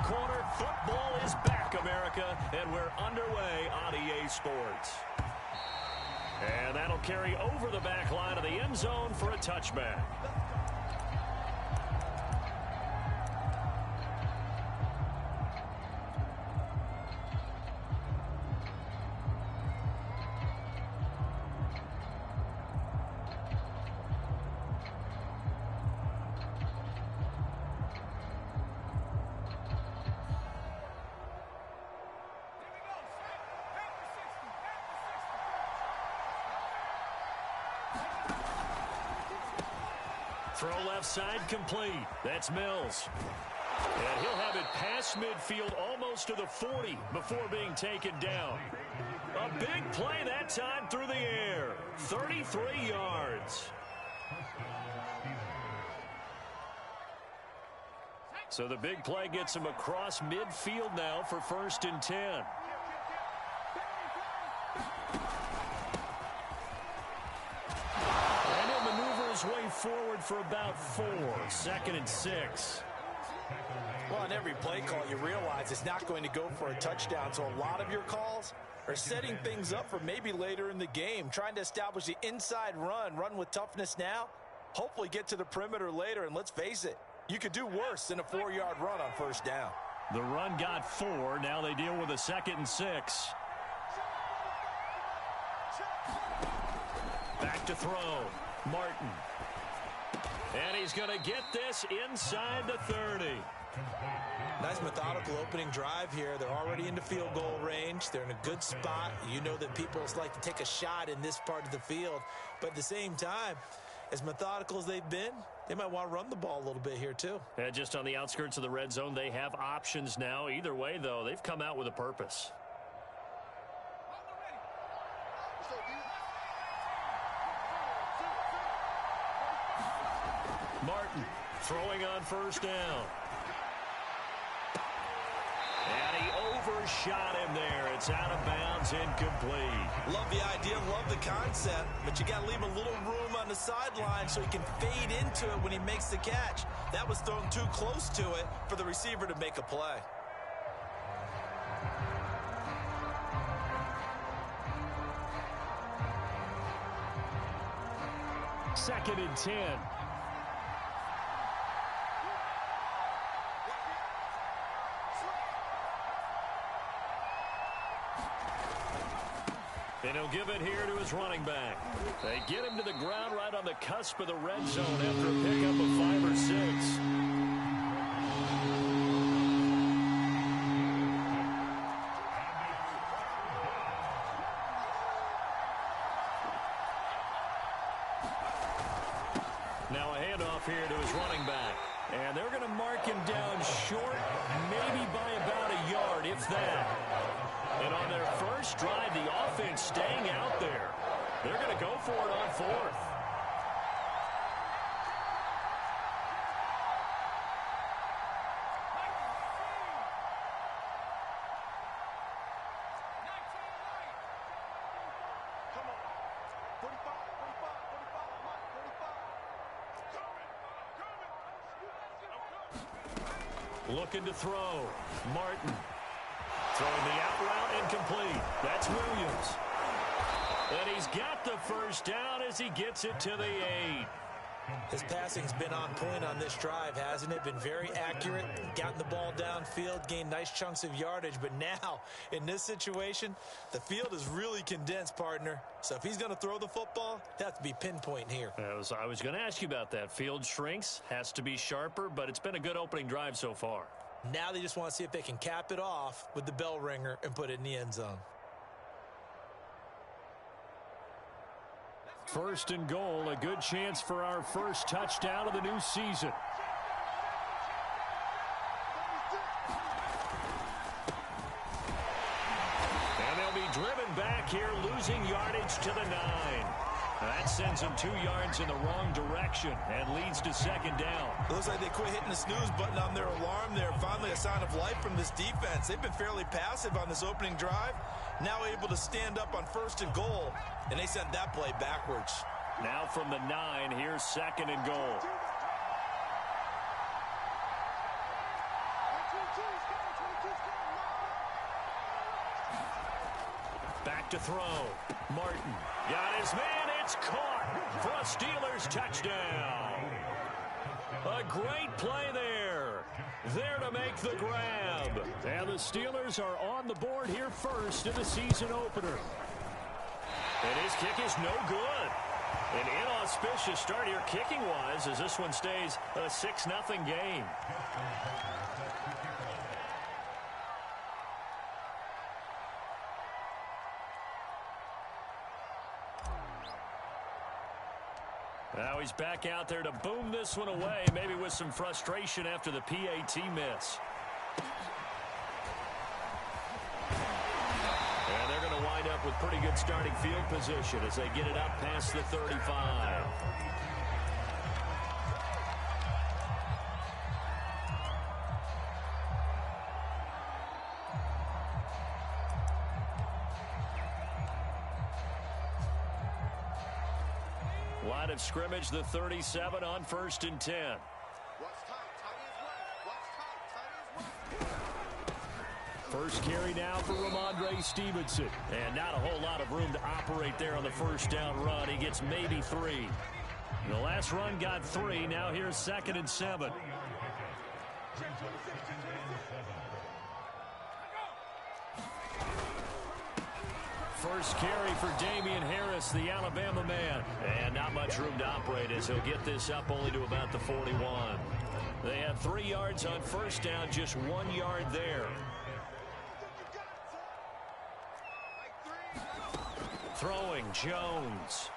corner. Football is back, America, and we're underway on EA Sports. And that'll carry over the back line of the end zone for a touchback. Throw left side complete. That's Mills. And he'll have it past midfield almost to the 40 before being taken down. A big play that time through the air. 33 yards. So the big play gets him across midfield now for 1st and 10. Way forward for about 4. 2nd and 6. Well, on every play call, you realize it's not going to go for a touchdown. So a lot of your calls are setting things up for maybe later in the game, trying to establish the inside run with toughness now, hopefully get to the perimeter later. And let's face it, you could do worse than a 4-yard run on 1st down. The run got 4. Now they deal with a 2nd and 6. Back to throw. Martin. And he's going to get this inside the 30. Nice methodical opening drive here. They're already into field goal range. They're in a good spot. You know that people like to take a shot in this part of the field. But at the same time, as methodical as they've been, they might want to run the ball a little bit here too. Yeah, just on the outskirts of the red zone, they have options now. Either way, though, they've come out with a purpose. Martin throwing on 1st down. And he overshot him there. It's out of bounds, incomplete. Love the idea, love the concept, but you got to leave a little room on the sideline so he can fade into it when he makes the catch. That was thrown too close to it for the receiver to make a play. Second and 10. And he'll give it here to his running back. They get him to the ground right on the cusp of the red zone after a pickup of 5 or 6. Now a handoff here to his running back. And they're going to mark him down short, maybe by about a yard, if that. And on their first drive, the offense staying out there. They're going to go for it on 4th. Looking to throw. Martin. Throwing the out route incomplete. That's Williams. And he's got the 1st down as he gets it to the 8. His passing's been on point on this drive, hasn't it? Been very accurate, gotten the ball downfield, gained nice chunks of yardage. But now, in this situation, the field is really condensed, partner. So if he's going to throw the football, it has to be pinpoint here. I was going to ask you about that. Field shrinks, has to be sharper, but it's been a good opening drive so far. Now they just want to see if they can cap it off with the bell ringer and put it in the end zone. 1st and goal, a good chance for our first touchdown of the new season. And they'll be driven back here, losing yardage to the 9. That sends them 2 yards in the wrong direction and leads to 2nd down. Looks like they quit hitting the snooze button on their alarm there. Finally a sign of life from this defense. They've been fairly passive on this opening drive. Now able to stand up on 1st and goal, and they sent that play backwards. Now from the 9, here's 2nd and goal. Back to throw. Martin got his man. It's caught for a Steelers touchdown. A great play there. There to make the grab. And the Steelers are on the board here first in the season opener. And his kick is no good. An inauspicious start here kicking-wise as this one stays a 6-0 game. Now he's back out there to boom this one away, maybe with some frustration after the PAT miss. And they're going to wind up with pretty good starting field position as they get it up past the 35. Line of scrimmage, the 37 on 1st and 10. First carry now for Ramondre Stevenson. And not a whole lot of room to operate there on the first down run. He gets maybe 3. The last run got 3. Now here's 2nd and 7. First carry for Damian Harris, the Alabama man. And not much room to operate as he'll get this up only to about the 41. They have 3 yards on first down, just 1 yard there. Throwing Jones.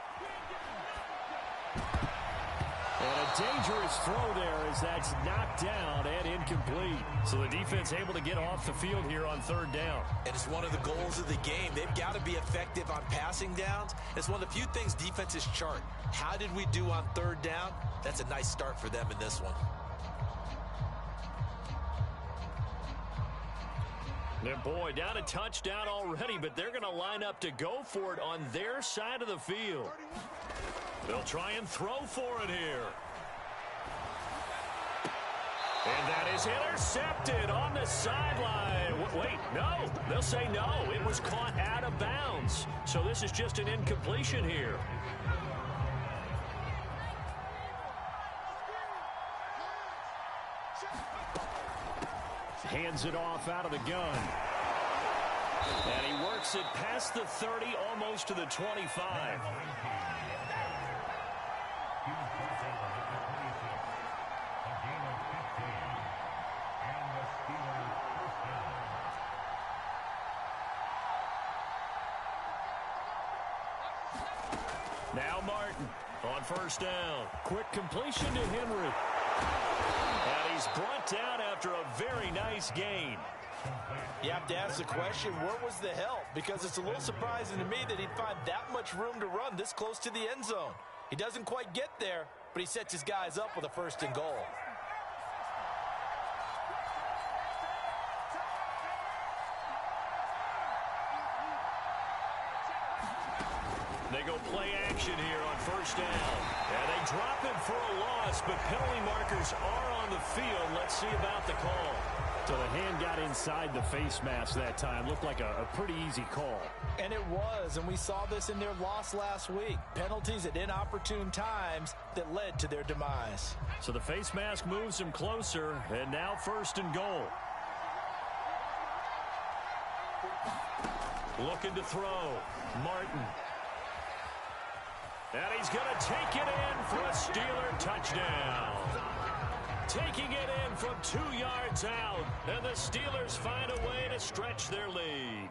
And a dangerous throw there as that's knocked down and incomplete. So the defense able to get off the field here on 3rd down. And it's one of the goals of the game. They've got to be effective on passing downs. It's one of the few things defenses chart. How did we do on 3rd down? That's a nice start for them in this one. And boy, down a touchdown already, but they're going to line up to go for it on their side of the field. They'll try and throw for it here. And that is intercepted on the sideline. Wait, no. They'll say no. It was caught out of bounds. So this is just an incompletion here. Hands it off out of the gun. And he works it past the 30, almost to the 25. Now Martin on first down. Quick completion to Henry. And he's brought down after a very nice gain. You have to ask the question, where was the help? Because it's a little surprising to me that he'd find that much room to run this close to the end zone. He doesn't quite get there, but he sets his guys up with a 1st and goal. They go play action here on first down. And they drop it for a loss, but penalty markers are on the field. Let's see about the call. So the hand got inside the face mask that time. Looked like a pretty easy call. And it was, and we saw this in their loss last week. Penalties at inopportune times that led to their demise. So the face mask moves him closer, and now 1st and goal. Looking to throw. Martin. And he's going to take it in for a Steeler touchdown. Taking it in from 2 yards out. And the Steelers find a way to stretch their lead.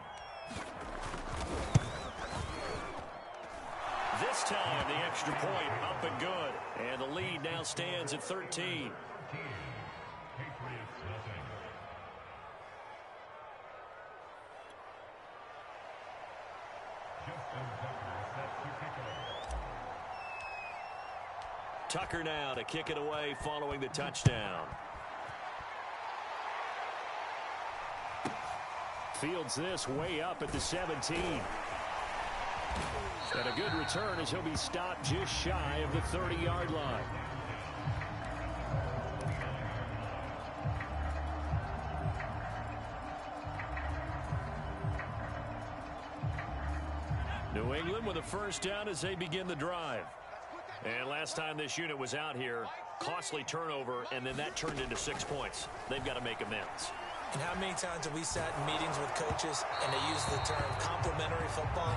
This time, the extra point up and good. And the lead now stands at 13. Tucker now to kick it away following the touchdown. Fields this way up at the 17. And a good return as he'll be stopped just shy of the 30-yard line. New England with a first down as they begin the drive. And last time this unit was out here, costly turnover, and then that turned into 6 points. They've got to make amends. And how many times have we sat in meetings with coaches and they use the term complementary football?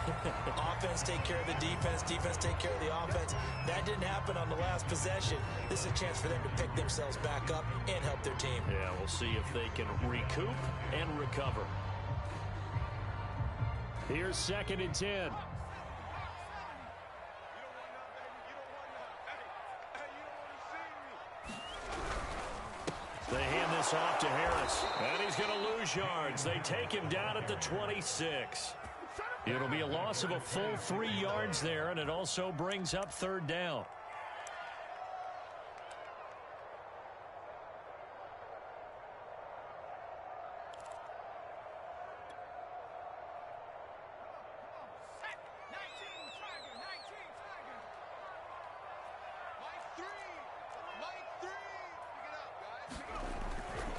Offense take care of the defense, defense take care of the offense. That didn't happen on the last possession. This is a chance for them to pick themselves back up and help their team. Yeah, we'll see if they can recoup and recover. Here's 2nd and 10. They hand this off to Harris, and he's going to lose yards. They take him down at the 26. It'll be a loss of a full 3 yards there, and it also brings up 3rd down.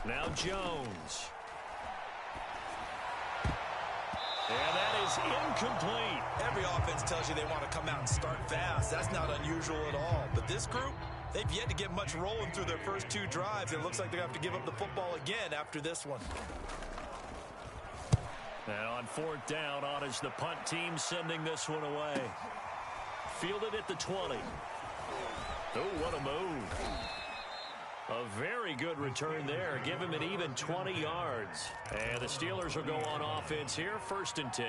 Now Jones. And that is incomplete. Every offense tells you they want to come out and start fast. That's not unusual at all. But this group, they've yet to get much rolling through their first 2 drives. It looks like they're going to have to give up the football again after this one. Now on 4th down, on is the punt team sending this one away. Fielded at the 20. Oh, what a move. A very good return there. Give him an even 20 yards. And the Steelers will go on offense here, 1st and 10.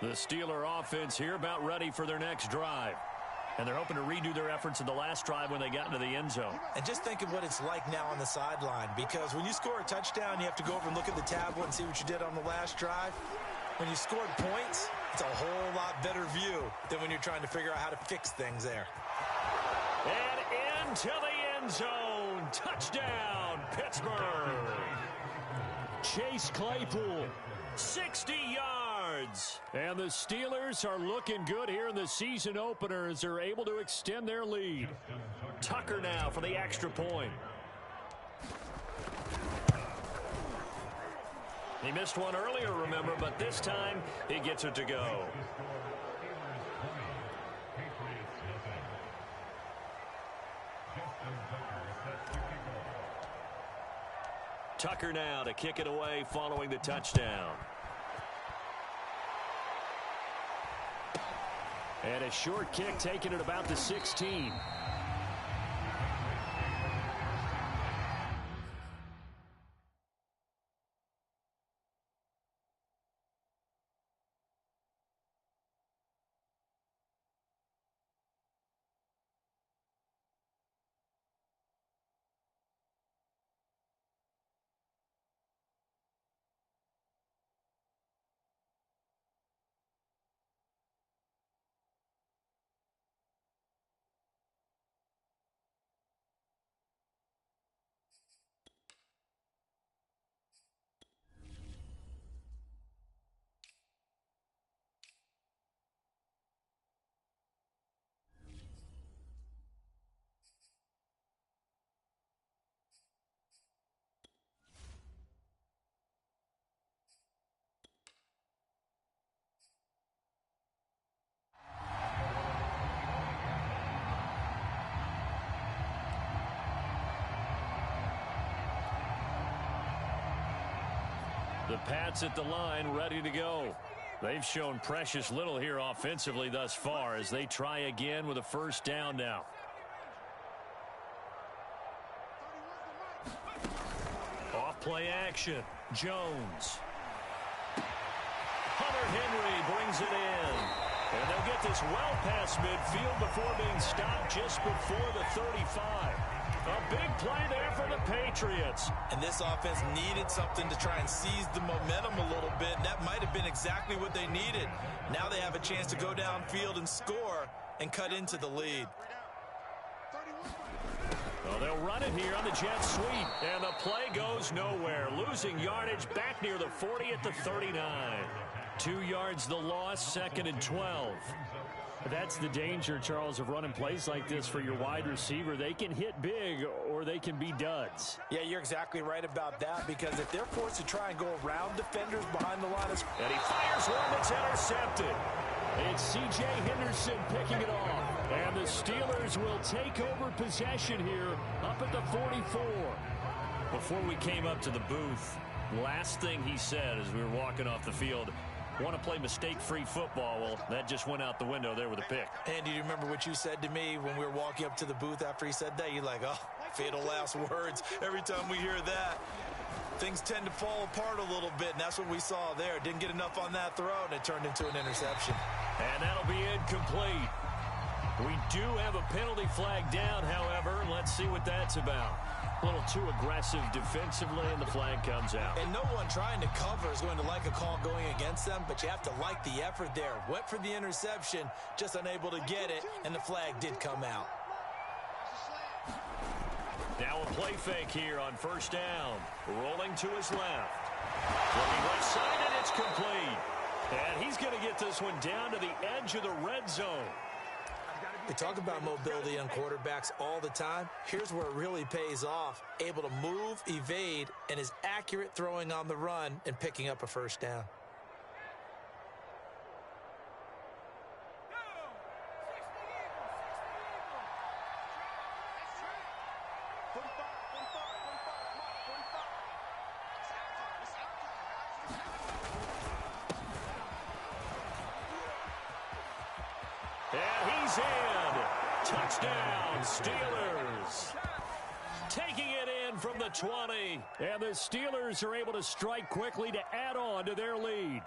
The Steeler offense here about ready for their next drive. And they're hoping to redo their efforts in the last drive when they got into the end zone. And just think of what it's like now on the sideline. Because when you score a touchdown, you have to go over and look at the tablet and see what you did on the last drive. When you scored points, it's a whole lot better view than when you're trying to figure out how to fix things there. And into the end zone. Touchdown, Pittsburgh. Chase Claypool, 60 yards. And the Steelers are looking good here in the season opener as they're able to extend their lead. Tucker now for the extra point. He missed one earlier, remember, but this time he gets it to go. Tucker now to kick it away following the touchdown. And a short kick taken at about the 16. The Pats at the line ready to go. They've shown precious little here offensively thus far as they try again with a first down now. Off play action. Jones. Hunter Henry brings it in. And they'll get this well past midfield before being stopped just before the 35. A big play there for the Patriots. And this offense needed something to try and seize the momentum a little bit. And that might have been exactly what they needed. Now they have a chance to go downfield and score and cut into the lead. Well, they'll run it here on the jet sweep. And the play goes nowhere. Losing yardage back near the 40 at the 39. 2 yards the loss, 2nd and 12. That's the danger, Charles, of running plays like this for your wide receiver. They can hit big or they can be duds. Yeah, you're exactly right about that, because if they're forced to try and go around defenders behind the line of... And he fires one that's intercepted. It's C.J. Henderson picking it off. And the Steelers will take over possession here up at the 44. Before we came up to the booth, last thing he said as we were walking off the field, want to play mistake-free football. Well, that just went out the window there with a pick. Andy, do you remember what you said to me when we were walking up to the booth after he said that? You're like, oh, fatal last words. Every time we hear that, things tend to fall apart a little bit, and that's what we saw there. Didn't get enough on that throw, and it turned into an interception. And that'll be incomplete. We do have a penalty flag down, however. Let's see what that's about. A little too aggressive defensively, and the flag comes out. And no one trying to cover is going to like a call going against them, but you have to like the effort there. Went for the interception, just unable to get it, and the flag did come out. Now a play fake here on first down. Rolling to his left. Looking left side, and it's complete. And he's going to get this one down to the edge of the red zone. We talk about mobility on quarterbacks all the time. Here's where it really pays off. Able to move, evade, and is accurate throwing on the run and picking up a first down. And he's in. Touchdown, Steelers. Taking it in from the 20. And the Steelers are able to strike quickly to add on to their lead.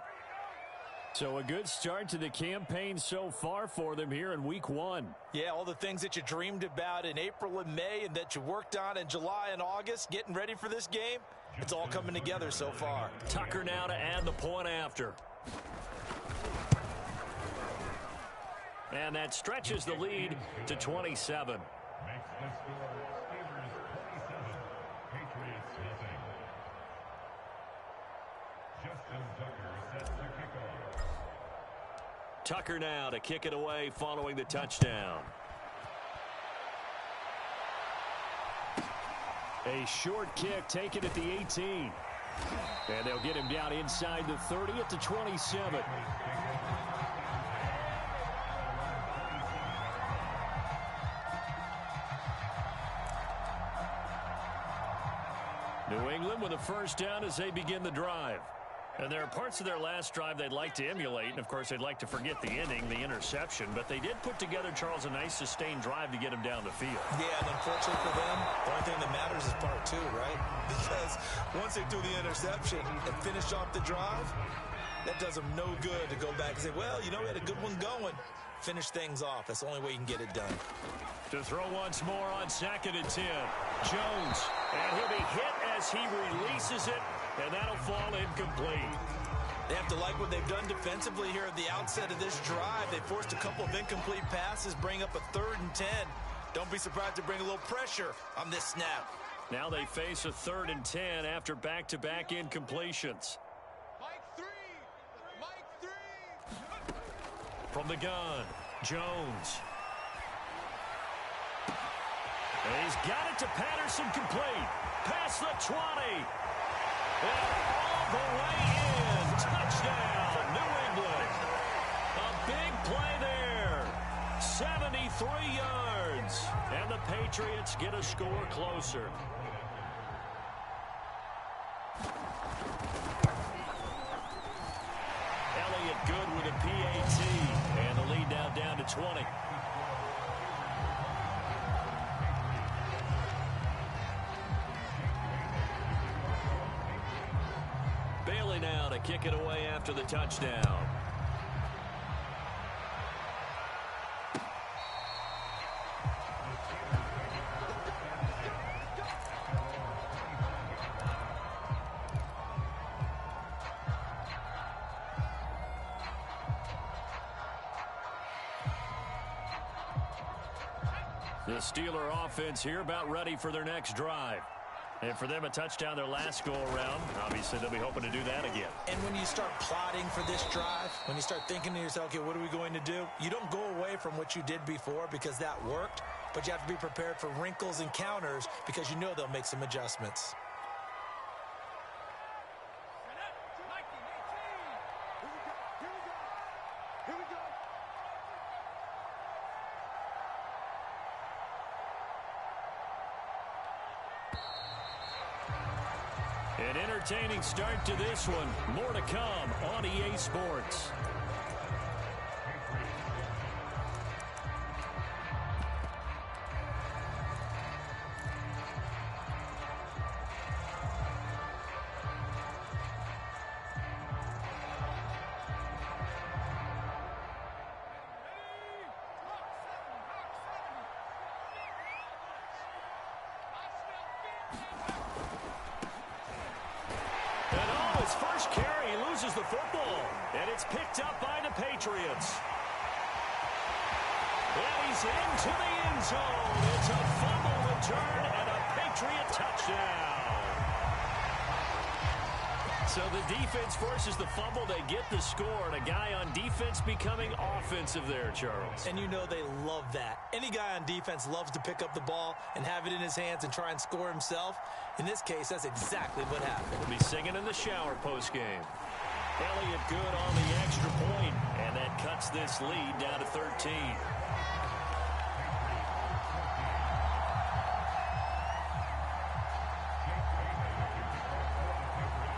So a good start to the campaign so far for them here in week 1. Yeah, all the things that you dreamed about in April and May and that you worked on in July and August, getting ready for this game, it's all coming together so far. Tucker now to add the point after. And that stretches the lead to 27. Tucker now to kick it away following the touchdown. A short kick taken at the 18. And they'll get him down inside the 30 at the 27. New England with a first down as they begin the drive. And there are parts of their last drive they'd like to emulate, and of course they'd like to forget the ending, the interception, but they did put together, Charles, a nice sustained drive to get him down the field. Yeah, and unfortunately for them, the only thing that matters is part 2, right? Because once they do the interception and finish off the drive, that does them no good to go back and say, well, you know, we had a good one going. Finish things off. That's the only way you can get it done. To throw once more on 2nd and 10. Jones, and he'll be hit as he releases it, and that'll fall incomplete. They have to like what they've done defensively here at the outset of this drive. They forced a couple of incomplete passes, bring up a 3rd and 10. Don't be surprised to bring a little pressure on this snap. Now they face a 3rd and 10 after back-to-back incompletions. From the gun, Jones. And he's got it to Patterson, complete. Past the 20. And all the way in. Touchdown, New England. A big play there. 73 yards. And the Patriots get a score closer. Elliott good with a PAT. And the lead now down to 20. Bailey now to kick it away after the touchdown. The Steeler offense here about ready for their next drive. And for them, a touchdown their last go-around. Obviously, they'll be hoping to do that again. And when you start plotting for this drive, when you start thinking to yourself, okay, what are we going to do? You don't go away from what you did before because that worked, but you have to be prepared for wrinkles and counters because you know they'll make some adjustments. An entertaining start to this one. More to come on EA Sports. His first carry, he loses the football, and it's picked up by the Patriots. And he's into the end zone. It's a fumble return and a Patriot touchdown. So the defense forces the fumble. They get the score, and a guy on defense becoming offensive there, Charles. And you know they love that. Any guy on defense loves to pick up the ball and have it in his hands and try and score himself. In this case, that's exactly what happened. We'll be singing in the shower postgame. Elliott good on the extra point, and that cuts this lead down to 13.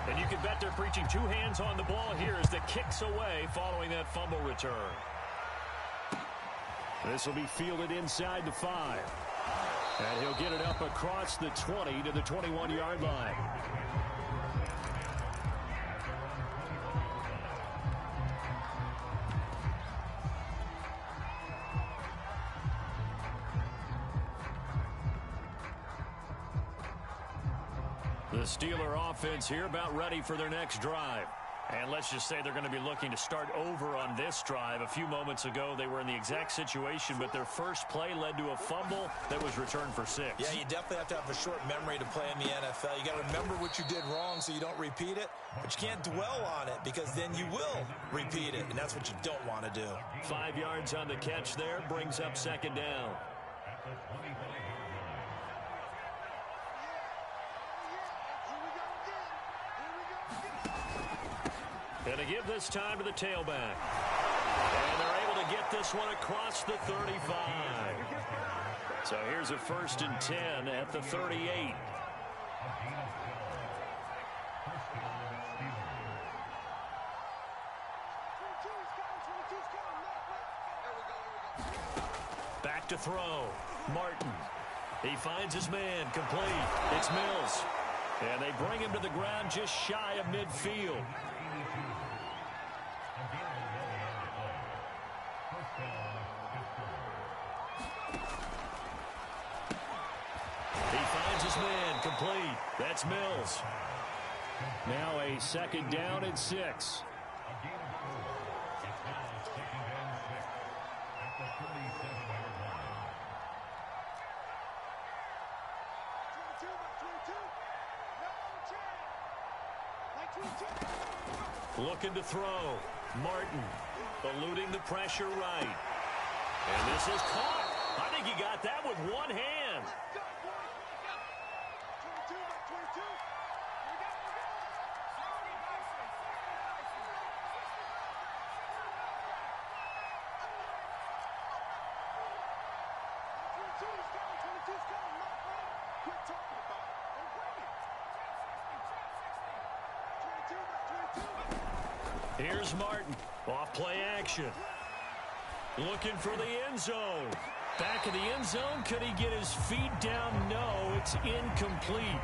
And you can bet they're preaching two hands on the ball here as the kick's away following that fumble return. This will be fielded inside the 5. And he'll get it up across the 20 to the 21-yard line. The Steeler offense here about ready for their next drive. And let's just say they're going to be looking to start over on this drive. A few moments ago, they were in the exact situation, but their first play led to a fumble that was returned for 6. Yeah, you definitely have to have a short memory to play in the NFL. You got to remember what you did wrong so you don't repeat it, but you can't dwell on it because then you will repeat it, and that's what you don't want to do. 5 yards on the catch there brings up second down. And to give this time to the tailback. And they're able to get this one across the 35. So here's a 1st and 10 at the 38. Back to throw. Martin. He finds his man. Complete. It's Mills. And they bring him to the ground just shy of midfield. He finds his man. Complete. That's Mills. Now a 2nd down and 6. Looking to throw. Martin eluding the pressure right. And this is caught. I think he got that with one hand. Here's Martin. Off play action. Looking for the end zone. Back of the end zone. Could he get his feet down? No, it's incomplete.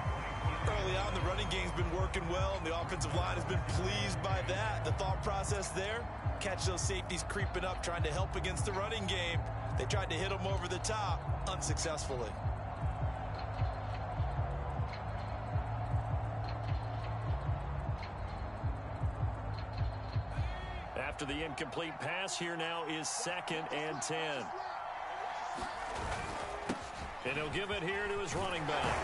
Early on, the running game's been working well, and the offensive line has been pleased by that. The thought process there, catch those safeties creeping up, trying to help against the running game. They tried to hit them over the top, unsuccessfully. After the incomplete pass, here now is 2nd and 10. And he'll give it here to his running back.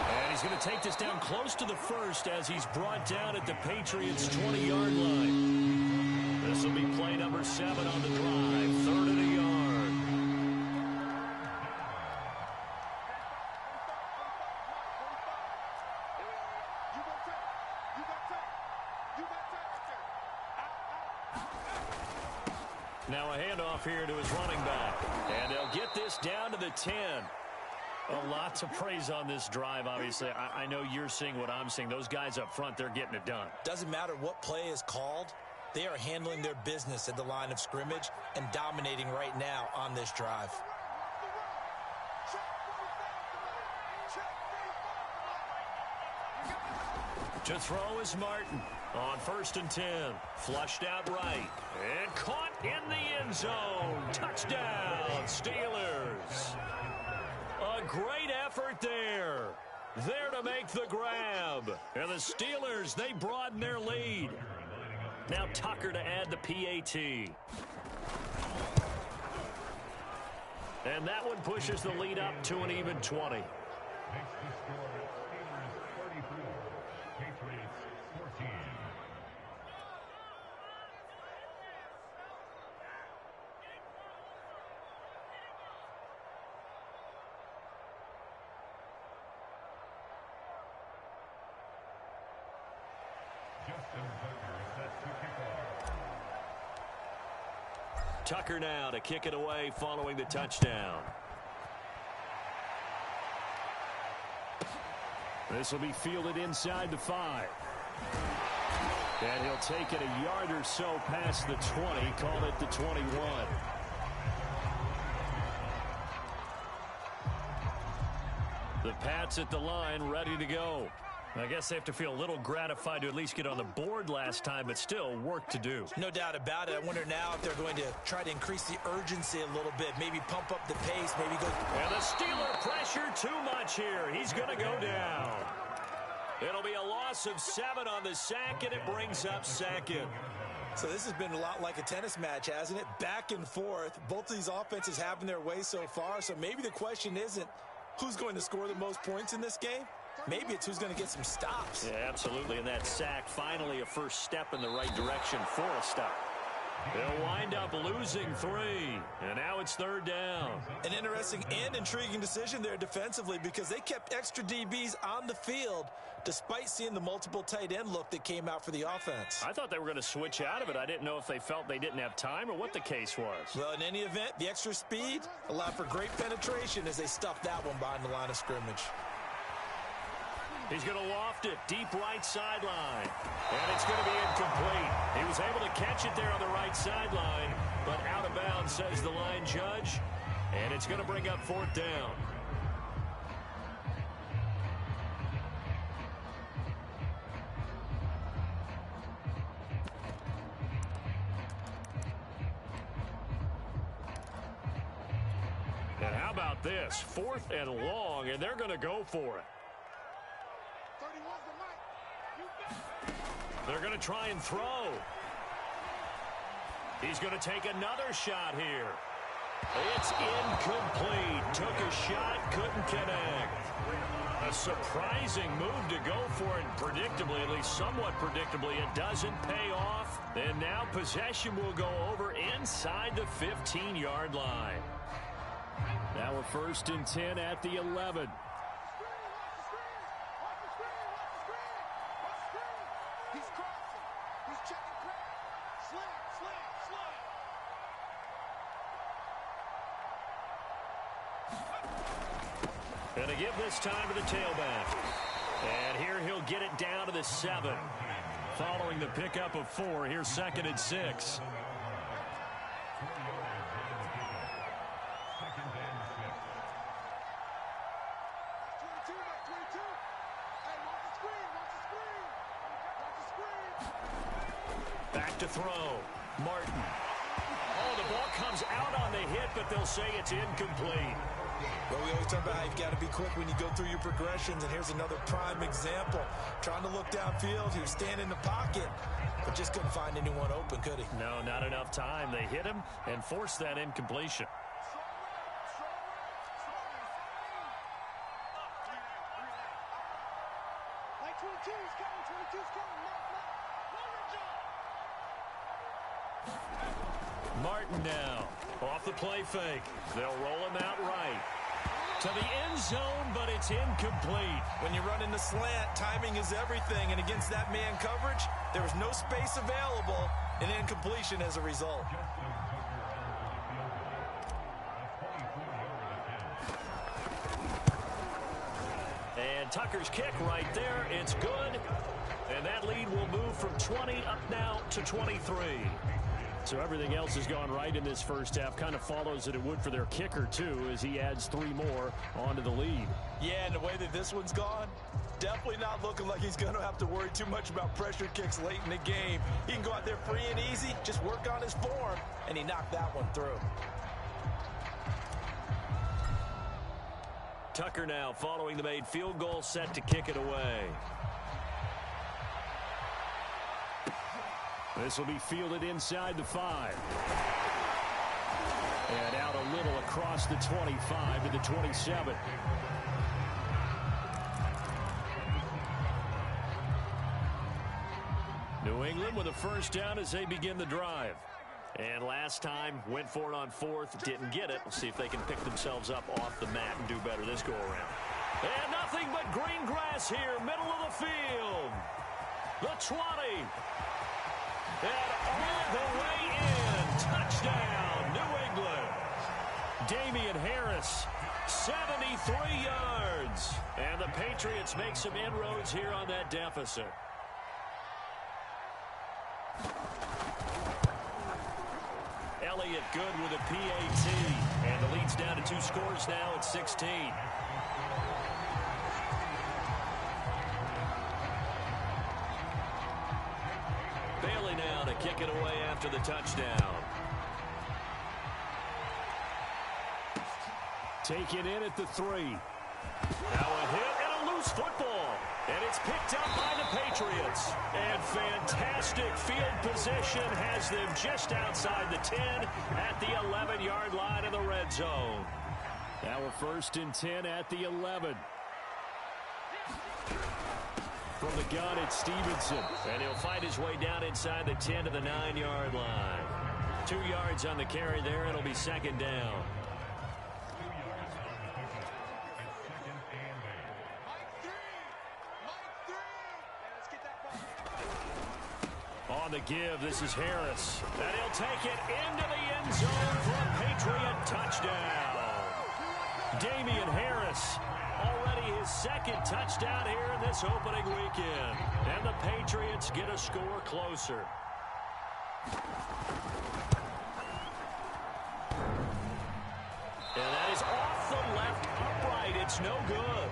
And he's going to take this down close to the first as he's brought down at the Patriots' 20-yard line. This will be play number 7 on the drive, 3rd and a yard. Now a handoff here to his running back. And they'll get this down to the 10. A lot to praise on this drive, obviously. I know you're seeing what I'm seeing. Those guys up front, they're getting it done. Doesn't matter what play is called. They are handling their business at the line of scrimmage and dominating right now on this drive. To throw is Martin on 1st and 10. Flushed out right. And caught in the end zone. Touchdown, Steelers. A great effort there. There to make the grab. And the Steelers, they broaden their lead. Now Tucker to add the PAT. And that one pushes the lead up to an even 20. Tucker now to kick it away following the touchdown. This will be fielded inside the 5. And he'll take it a yard or so past the 20, call it the 21. The Pats at the line, ready to go. I guess they have to feel a little gratified to at least get on the board last time, but still work to do. No doubt about it. I wonder now if they're going to try to increase the urgency a little bit, maybe pump up the pace, maybe go. And the Steeler pressure too much here. He's going to go down. It'll be a loss of 7 on the sack, and it brings up 2nd. So this has been a lot like a tennis match, hasn't it? Back and forth. Both of these offenses having their way so far, so maybe the question isn't who's going to score the most points in this game. Maybe it's who's going to get some stops. Yeah, absolutely. And that sack, finally a first step in the right direction for a stop. They'll wind up losing 3. And now it's 3rd down. An interesting and intriguing decision there defensively because they kept extra DBs on the field despite seeing the multiple tight end look that came out for the offense. I thought they were going to switch out of it. I didn't know if they felt they didn't have time or what the case was. Well, in any event, the extra speed allowed for great penetration as they stuffed that one behind the line of scrimmage. He's going to loft it deep right sideline. And it's going to be incomplete. He was able to catch it there on the right sideline, but out of bounds, says the line judge. And it's going to bring up 4th down. And how about this? 4th and long, and they're going to go for it. They're going to try and throw. He's going to take another shot here. It's incomplete. Took a shot, couldn't connect. A surprising move to go for it. Predictably, at least somewhat predictably, it doesn't pay off. And now possession will go over inside the 15-yard line. Now we're 1st and 10 at the 11. Going to give this time to the tailback. And here he'll get it down to the 7. Following the pickup of 4, here's 2nd and 6. Back to throw. Martin. Oh, the ball comes out on the hit, but they'll say it's incomplete. Well, we always talk about how you've got to be quick when you go through your progressions, and here's another prime example. Trying to look downfield, he was standing in the pocket, but just couldn't find anyone open, could he? No, not enough time. They hit him and forced that incompletion. Martin now off the play fake. They'll roll him out right to the end zone, but it's incomplete. When you run in the slant, timing is everything, and against that man coverage, there was no space available, and incompletion as a result. And Tucker's kick right there, it's good. And that lead will move from 20 up now to 23. So everything else has gone right in this first half. Kind of follows that it would for their kicker, too, as he adds 3 more onto the lead. Yeah, and the way that this one's gone, definitely not looking like he's going to have to worry too much about pressure kicks late in the game. He can go out there free and easy, just work on his form, and he knocked that one through. Tucker now following the made field goal, set to kick it away. This will be fielded inside the 5. And out a little across the 25 to the 27. New England with a first down as they begin the drive. And last time went for it on 4th, didn't get it. We'll see if they can pick themselves up off the mat and do better this go around. And nothing but green grass here, middle of the field. The 20. And all the way in. Touchdown, New England. Damian Harris, 73 yards. And the Patriots make some inroads here on that deficit. Elliott good with a PAT. And the lead's down to 2 scores now at 16. Bailey now to kick it away after the touchdown. Taken in at the 3. Now a hit and a loose football. And it's picked up by the Patriots. And fantastic field position has them just outside the 10 at the 11-yard line in the red zone. Now a 1st and 10 at the 11. From the gun, it's Stevenson. And he'll fight his way down inside the 10 to the 9-yard line. 2 yards on the carry there. It'll be 2nd down. On the give, this is Harris. And he'll take it into the end zone for a Patriot touchdown. Damian Harris, already his 2nd touchdown here in this opening weekend. And the Patriots get a score closer. And that is off the left upright. It's no good.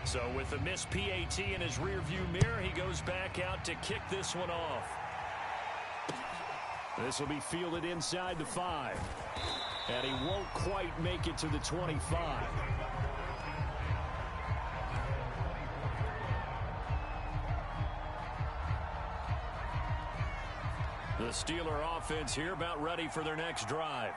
So with the missed PAT in his rearview mirror, he goes back out to kick this one off. This will be fielded inside the 5. And he won't quite make it to the 25. The Steeler offense here about ready for their next drive.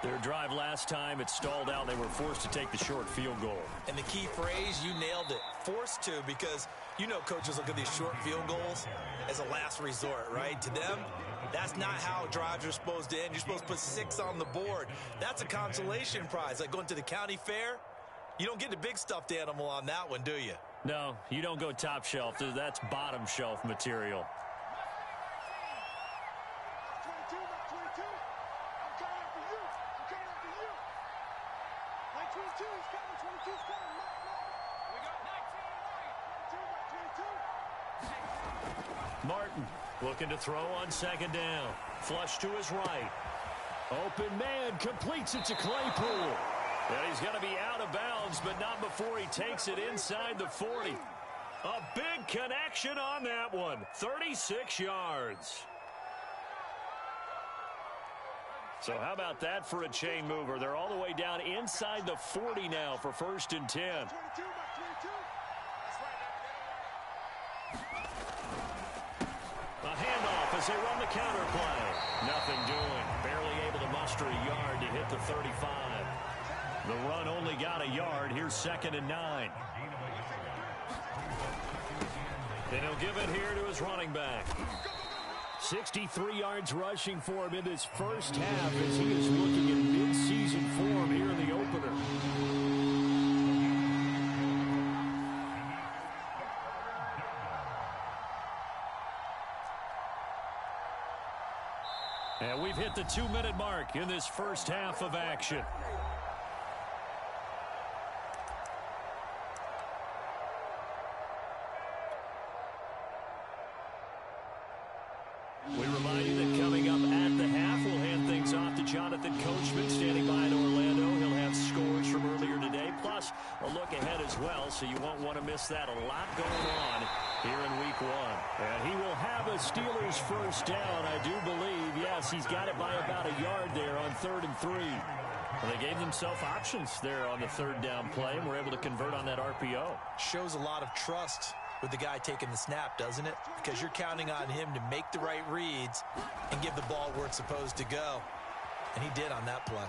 Their drive last time, it stalled out. They were forced to take the short field goal. And the key phrase, you nailed it. Forced to, because you know coaches look at these short field goals as a last resort, right? To them, that's not how drives are supposed to end. You're supposed to put 6 on the board. That's a consolation prize. Like going to the county fair, you don't get the big stuffed animal on that one, do you? No, you don't go top shelf. That's bottom shelf material. Martin looking to throw on 2nd down. Flush to his right. Open man completes it to Claypool. And he's going to be out of bounds, but not before he takes it inside the 40. A big connection on that one. 36 yards. So how about that for a chain mover? They're all the way down inside the 40 now for 1st and 10. A handoff as they run the counter play. Nothing doing. Barely able to muster a yard to hit the 35. The run only got a yard. Here's 2nd and 9. And he'll give it here to his running back. 63 yards rushing for him in this first half as he is looking in mid-season form here in the opener. And we've hit the 2-minute mark in this first half of action. We remind you that coming up at the half, we'll hand things off to Jonathan Coachman standing by in Orlando. He'll have scores from earlier today, plus a look ahead as well, so you won't want to miss that. A lot going on here in Week 1. And he will have a Steelers first down, I do believe. Yes, he's got it by about a yard there on 3rd and 3. Well, they gave themselves options there on the 3rd down play, and were able to convert on that RPO. Shows a lot of trust with the guy taking the snap, doesn't it? Because you're counting on him to make the right reads and give the ball where it's supposed to go. And he did on that play.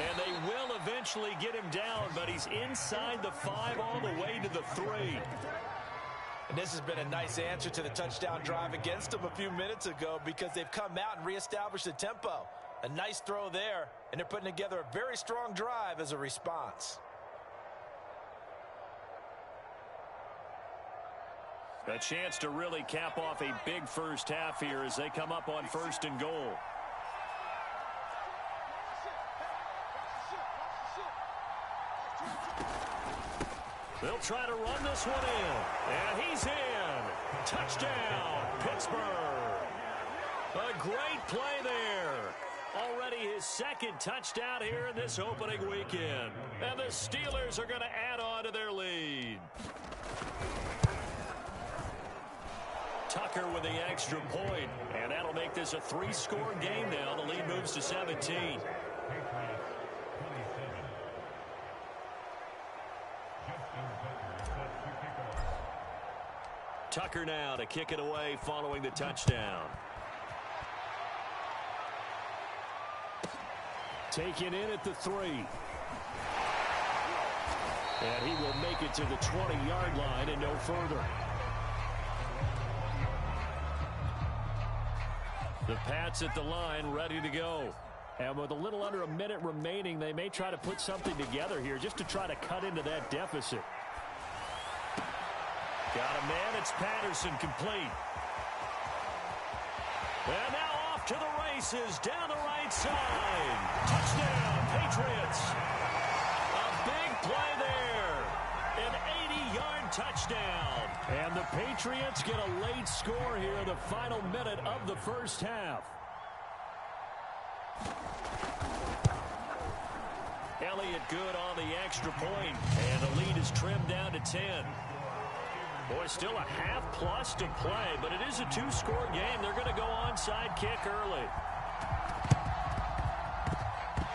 And they will eventually get him down, but he's inside the 5 all the way to the 3. And this has been a nice answer to the touchdown drive against them a few minutes ago, because they've come out and reestablished the tempo. A nice throw there, and they're putting together a very strong drive as a response. A chance to really cap off a big first half here as they come up on 1st and goal. They'll try to run this one in. And he's in. Touchdown, Pittsburgh. A great play there. Already his 2nd touchdown here in this opening weekend. And the Steelers are going to add on to their lead. Tucker with the extra point, and that'll make this a 3-score game now. The lead moves to 17. Tucker now to kick it away following the touchdown. Taken in at the 3. And he will make it to the 20-yard line and no further. The Pats at the line, ready to go. And with a little under a minute remaining, they may try to put something together here just to try to cut into that deficit. Got a man, it's Patterson, complete. And now off to the races, down the right side. Touchdown, Patriots. A big play there. An 80-yard touchdown. And the Patriots get a late score here in the final minute of the first half. Elliott good on the extra point, and the lead is trimmed down to 10. Boy, still a half-plus to play, but it is a 2-score game. They're going to go onside kick early.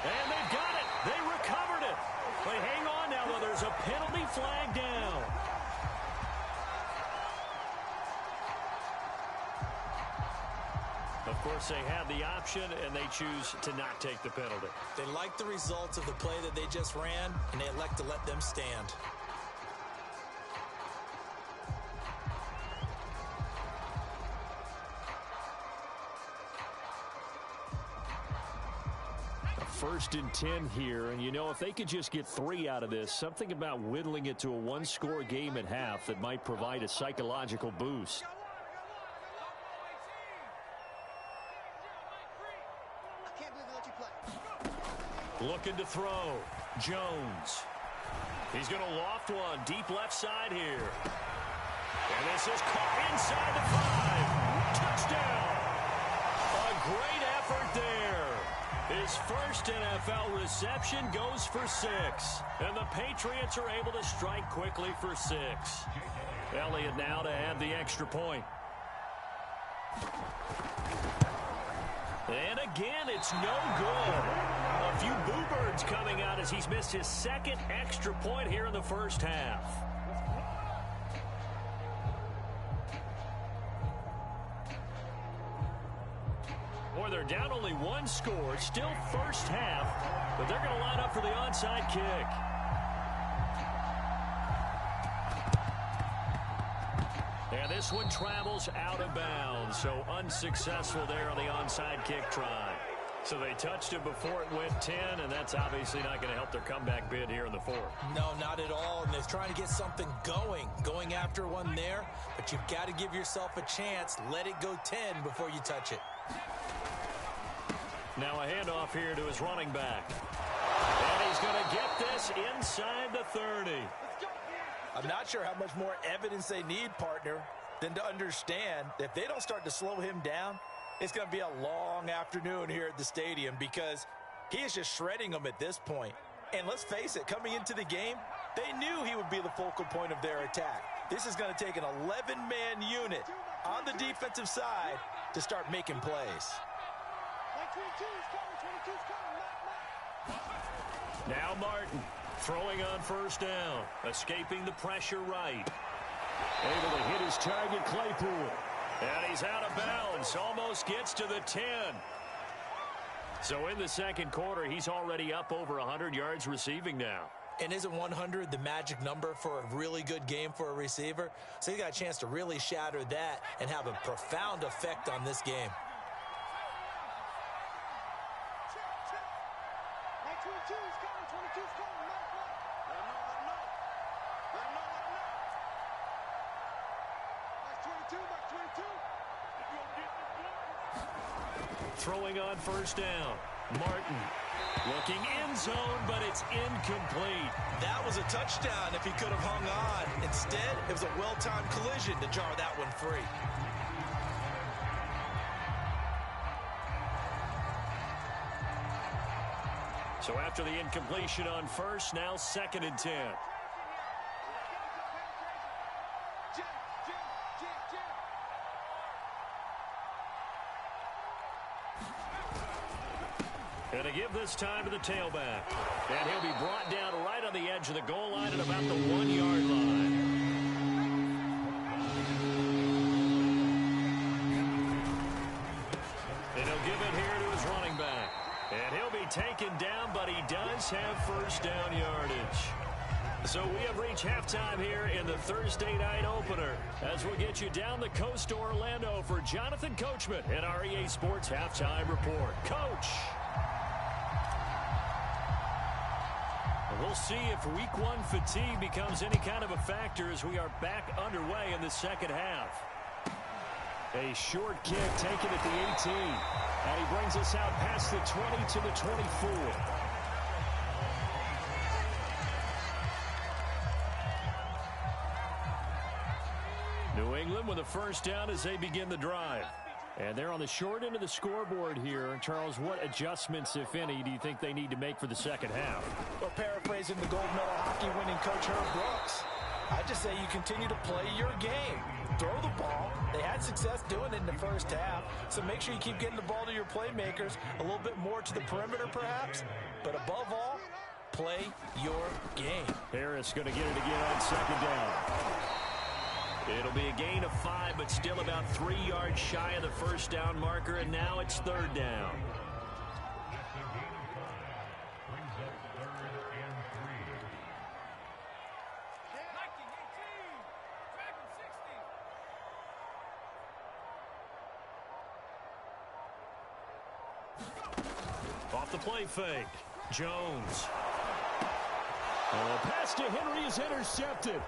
And they've got it. They recovered it. But hang on now, though. There's a penalty flag down. Of course, they had the option, and they choose to not take the penalty. They like the results of the play that they just ran, and they elect to let them stand. First and 10 here, and you know, if they could just get 3 out of this, something about whittling it to a 1-score game at half that might provide a psychological boost. Looking to throw. Jones. He's going to loft one deep left side here. And this is caught inside the 5. Touchdown. A great effort there. His first NFL reception goes for 6. And the Patriots are able to strike quickly for 6. Elliott now to add the extra point. And again, it's no good. A few boo birds coming out as he's missed his 2nd extra point here in the first half. Boy, they're down only one score. Still first half, but they're going to line up for the onside kick. And this one travels out of bounds, so unsuccessful there on the onside kick try. So they touched it before it went 10, and that's obviously not going to help their comeback bid here in the fourth. No, not at all, and they're trying to get something going after one there, but you've got to give yourself a chance. Let it go 10 before you touch it. Now a handoff here to his running back. And he's going to get this inside the 30. I'm not sure how much more evidence they need, partner, than to understand that if they don't start to slow him down, it's going to be a long afternoon here at the stadium because he is just shredding them at this point. And let's face it, coming into the game, they knew he would be the focal point of their attack. This is going to take an 11-man unit on the defensive side to start making plays. Now Martin throwing on first down, escaping the pressure right. Able to hit his target, Claypool. And he's out of bounds, almost gets to the 10. So in the second quarter, he's already up over 100 yards receiving now. And isn't 100 the magic number for a really good game for a receiver? So he got a chance to really shatter that and have a profound effect on this game. Throwing on first down. Martin looking end zone, but it's incomplete. That was a touchdown if he could have hung on. Instead, it was a well-timed collision to jar that one free. So after the incompletion on first, now 2nd and 10. Going to give this time to the tailback. And he'll be brought down right on the edge of the goal line at about the 1-yard line. And he'll give it here to his running back. And he'll be taken down, but he does have first down yardage. So we have reached halftime here in the Thursday night opener as we get you down the coast to Orlando for Jonathan Coachman and our EA Sports Halftime Report. Coach! We'll see if week one fatigue becomes any kind of a factor as we are back underway in the second half. A short kick taken at the 18. And he brings us out past the 20 to the 24. New England with a first down as they begin the drive. And they're on the short end of the scoreboard here. Charles, what adjustments, if any, do you think they need to make for the second half? Well, paraphrasing the gold medal hockey winning coach Herb Brooks, I just say you continue to play your game. Throw the ball. They had success doing it in the first half, so make sure you keep getting the ball to your playmakers, a little bit more to the perimeter perhaps, but above all, play your game. Harris going to get it again on second down. It'll be a gain of 5, but still about 3 yards shy of the first down marker, and now it's 3rd down. Off the play fake. Jones. Pass to Henry is intercepted.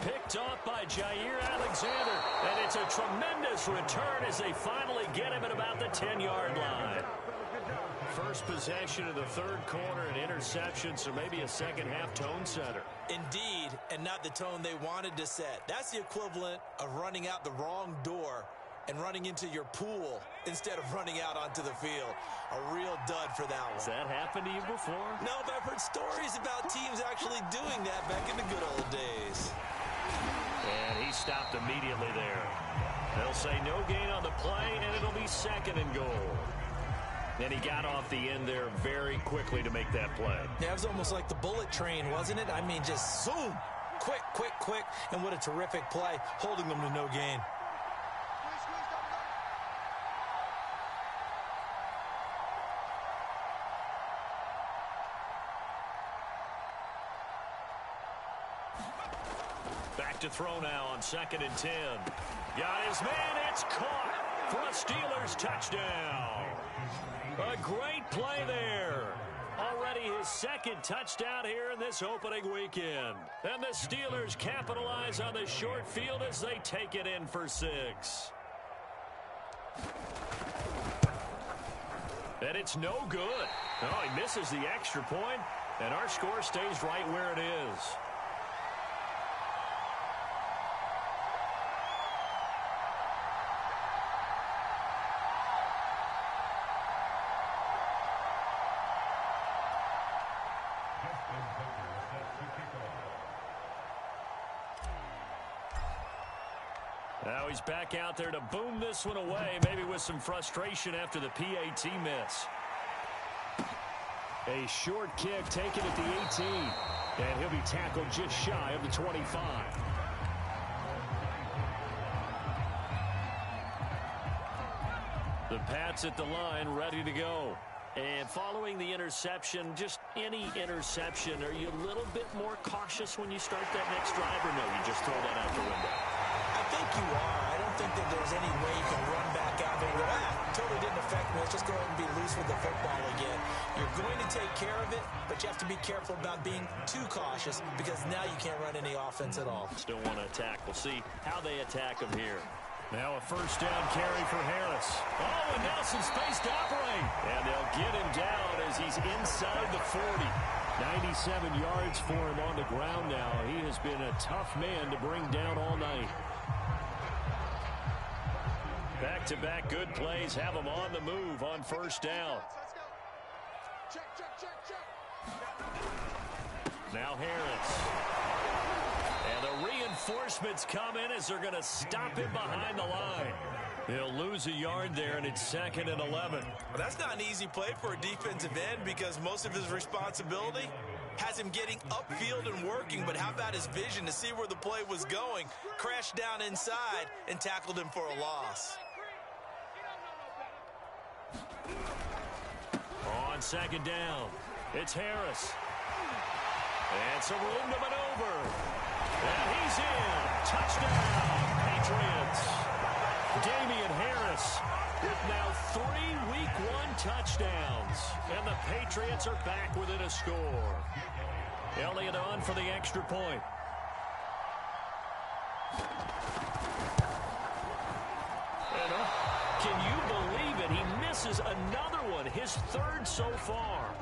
Picked off by Jair Alexander, and it's a tremendous return as they finally get him at about the 10-yard line. First possession of the third quarter, an interception, so maybe a second-half tone setter. Indeed, and not the tone they wanted to set. That's the equivalent of running out the wrong door and running into your pool instead of running out onto the field. A real dud for that one. Has that happened to you before? No, but I've heard stories about teams actually doing that back in the good old days. And he stopped immediately there. They'll say no gain on the play, and it'll be 2nd and goal. And he got off the end there very quickly to make that play. Yeah, it was almost like the bullet train, wasn't it? I mean, just zoom. Quick, quick, quick. And what a terrific play, holding them to no gain. to throw now on 2nd and 10. Got his man. It's caught for a Steelers touchdown. A great play there. Already his 2nd touchdown here in this opening weekend. And the Steelers capitalize on the short field as they take it in for 6. And it's no good. Oh, he misses the extra point, and our score stays right where it is. Now he's back out there to boom this one away, maybe with some frustration after the PAT miss. A short kick taken at the 18, and he'll be tackled just shy of the 25. The Pats at the line, ready to go. And following the interception, just any interception, are you a little bit more cautious when you start that next drive, or no, you just throw that out the window? I think you are. I don't think that there's any way you can run back out there and go, totally didn't affect me. Let's just go ahead and be loose with the football again. You're going to take care of it, but you have to be careful about being too cautious because now you can't run any offense at all. Still want to attack. We'll see how they attack him here. Now a first down carry for Harris. Oh, and now some space to operate. And they'll get him down as he's inside the 40. 97 yards for him on the ground now. He has been a tough man to bring down all night. Back-to-back good plays have him on the move on first down. Now Harris. And the reinforcements come in as they're going to stop him behind the line. They'll lose a yard there, and it's 2nd and 11. Well, that's not an easy play for a defensive end because most of his responsibility has him getting upfield and working, but how about his vision to see where the play was going? Crashed down inside and tackled him for a loss. On 2nd down, it's Harris. And some room to maneuver. And he's in. Touchdown, Patriots. Damian Harris with now 3 Week 1 touchdowns. And the Patriots are back within a score. Elliott on for the extra point. And can you believe it? He misses another one, his 3rd so far.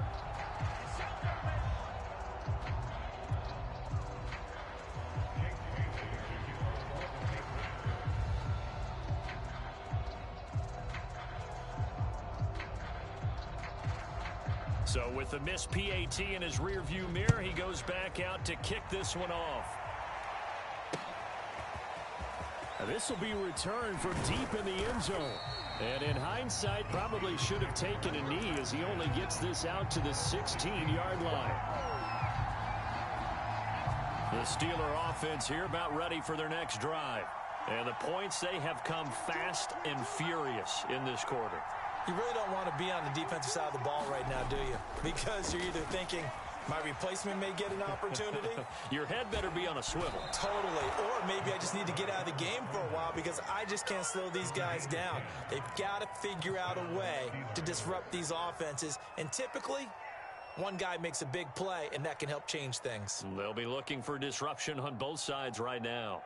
So with the missed PAT in his rearview mirror, he goes back out to kick this one off. This will be returned from deep in the end zone. And in hindsight, probably should have taken a knee as he only gets this out to the 16-yard line. The Steeler offense here about ready for their next drive. And the points, they have come fast and furious in this quarter. You really don't want to be on the defensive side of the ball right now, do you? Because you're either thinking, my replacement may get an opportunity. Your head better be on a swivel. Totally. Or maybe I just need to get out of the game for a while because I just can't slow these guys down. They've got to figure out a way to disrupt these offenses. And typically, one guy makes a big play, and that can help change things. They'll be looking for disruption on both sides right now.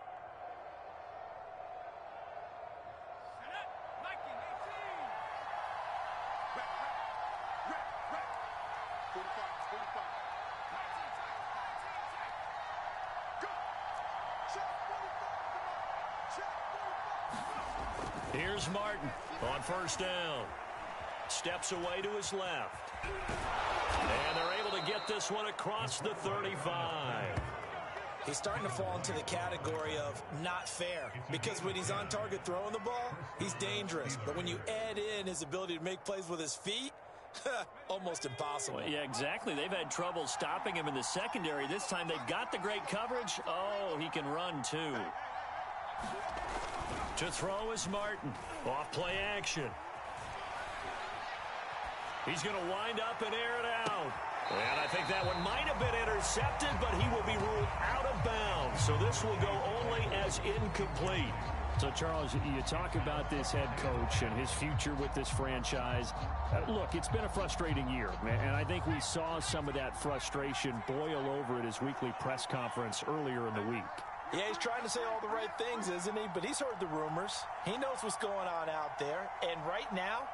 Here's Martin on first down. Steps away to his left. And they're able to get this one across the 35. He's starting to fall into the category of not fair because when he's on target throwing the ball, he's dangerous. But when you add in his ability to make plays with his feet, almost impossible. Well, yeah, exactly. They've had trouble stopping him in the secondary. This time they've got the great coverage. Oh, he can run too. To throw is Martin. Off play action. He's going to wind up and air it out. And I think that one might have been intercepted, but he will be ruled out of bounds. So this will go only as incomplete. So, Charles, you talk about this head coach and his future with this franchise. Look, it's been a frustrating year, and I think we saw some of that frustration boil over at his weekly press conference earlier in the week. Yeah, he's trying to say all the right things, isn't he? But he's heard the rumors. He knows what's going on out there. And right now,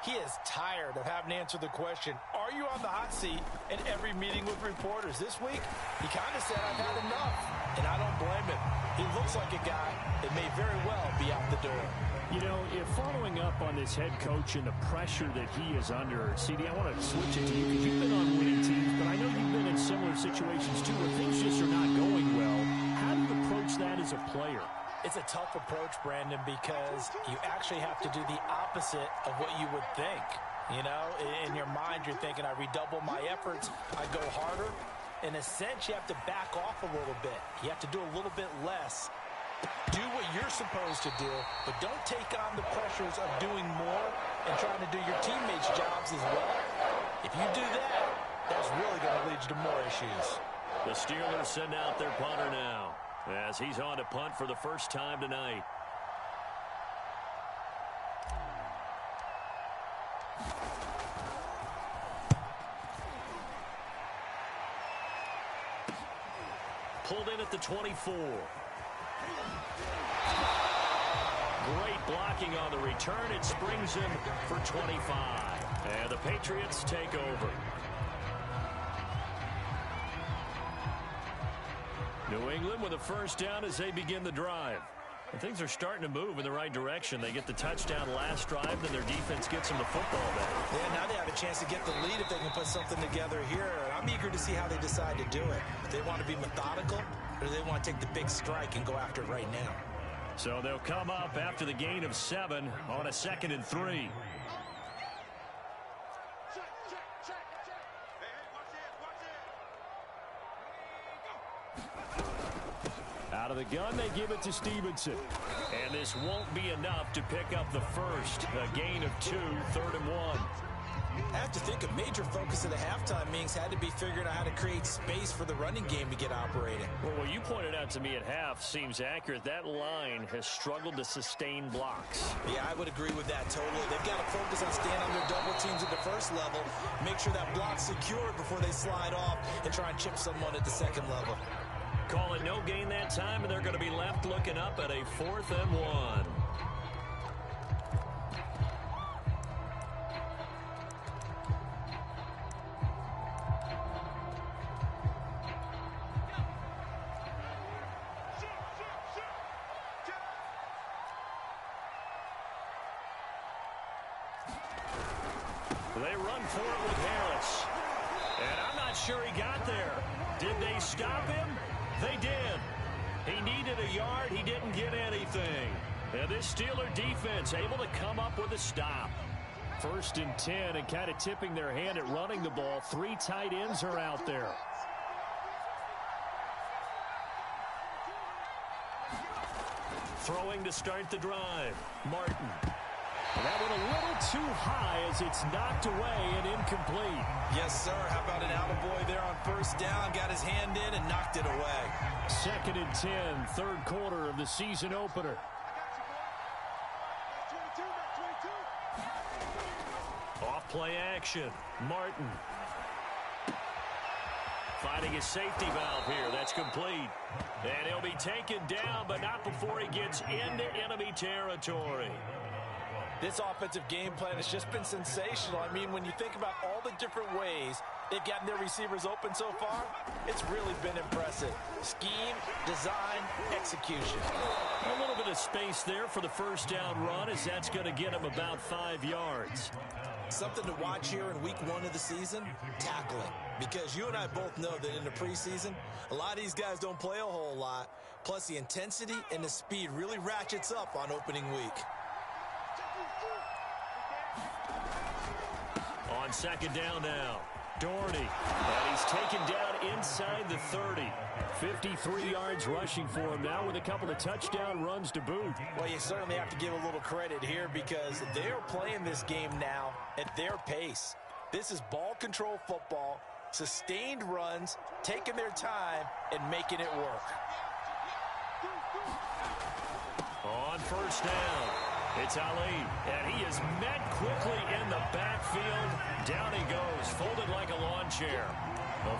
he is tired of having to answer the question, are you on the hot seat in every meeting with reporters? This week, he kind of said, I've had enough. And I don't blame him. He looks like a guy that may very well be out the door. You know, if following up on this head coach and the pressure that he is under, CD, I want to switch it to you because you've been on winning teams, but I know you've been in similar situations too where things just are not going well. How do you approach that as a player? It's a tough approach, Brandon, because you actually have to do the opposite of what you would think. You know, in your mind, you're thinking, I redouble my efforts, I go harder. In a sense, you have to back off a little bit. You have to do a little bit less. Do what you're supposed to do, but don't take on the pressures of doing more and trying to do your teammates' jobs as well. If you do that, that's really going to lead you to more issues. The Steelers send out their punter now as he's on to punt for the first time tonight. Pulled in at the 24. Great blocking on the return. It springs him for 25. And the Patriots take over. New England with a first down as they begin the drive. And things are starting to move in the right direction. They get the touchdown last drive, then their defense gets them the football back. Yeah, now they have a chance to get the lead if they can put something together here. I'm eager to see how they decide to do it. If they want to be methodical, or do they want to take the big strike and go after it right now? So they'll come up after the gain of 7 on a 2nd and 3. Out of the gun, they give it to Stevenson. And this won't be enough to pick up the first. A gain of 2, 3rd and 1. I have to think a major focus of the halftime meetings had to be figuring out how to create space for the running game to get operating. Well, what you pointed out to me at half seems accurate. That line has struggled to sustain blocks. Yeah, I would agree with that totally. They've got to focus on staying on their double teams at the first level, make sure that block's secured before they slide off and try and chip someone at the second level. Call it no gain that time, and they're going to be left looking up at a 4th and 1. They run for it with Harris. And I'm not sure he got there. Did they stop him? They did. He needed a yard. He didn't get anything. And this Steeler defense able to come up with a stop. 1st and 10, and kind of tipping their hand at running the ball. 3 tight ends are out there. Throwing to start the drive. Martin. That one a little too high as it's knocked away and incomplete. Yes, sir. How about an attaboy there on 1st down? Got his hand in and knocked it away. 2nd and 10, 3rd quarter of the season opener. Off play action. Martin. Finding his safety valve here. That's complete. And he'll be taken down, but not before he gets into enemy territory. This offensive game plan has just been sensational. I mean, when you think about all the different ways they've gotten their receivers open so far, it's really been impressive. Scheme, design, execution. A little bit of space there for the 1st down run, as that's going to get him about 5 yards. Something to watch here in week 1 of the season, tackling. Because you and I both know that in the preseason, a lot of these guys don't play a whole lot. Plus, the intensity and the speed really ratchets up on opening week. On 2nd down now, Doherty. And he's taken down inside the 30. 53 yards rushing for him now with a couple of touchdown runs to boot. Well, you certainly have to give a little credit here because they're playing this game now at their pace. This is ball control football, sustained runs, taking their time, and making it work. On first down, it's Ali, and he is met quickly in the backfield. Down he goes, folded like a lawn chair.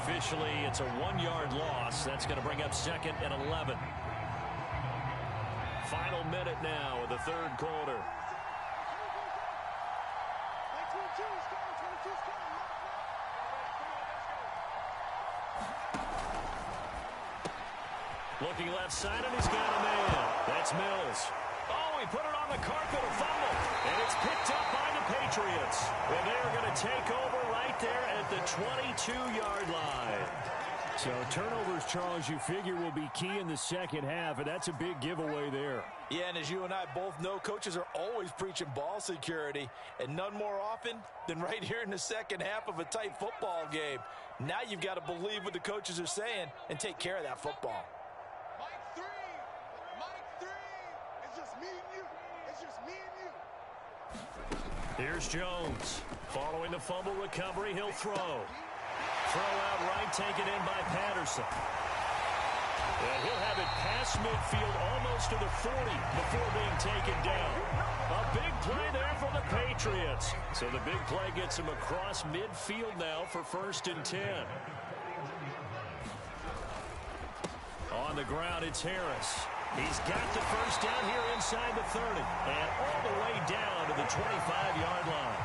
Officially, it's a 1-yard loss. That's going to bring up 2nd and 11. Final minute now of the third quarter. Looking left side, and he's got a man. That's Mills. Oh, he put it on the carpet, a fumble. And it's picked up by the Patriots. And they're going to take over right there at the 22-yard line. So turnovers, Charles, you figure will be key in the second half, and that's a big giveaway there. Yeah, and as you and I both know, coaches are always preaching ball security, and none more often than right here in the second half of a tight football game. Now you've got to believe what the coaches are saying and take care of that football. Here's Jones. Following the fumble recovery, he'll throw. Throw out right, taken in by Patterson. And he'll have it past midfield almost to the 40 before being taken down. A big play there for the Patriots. So the big play gets him across midfield now for 1st and 10. On the ground, it's Harris. He's got the first down here inside the 30 and all the way down to the 25-yard line.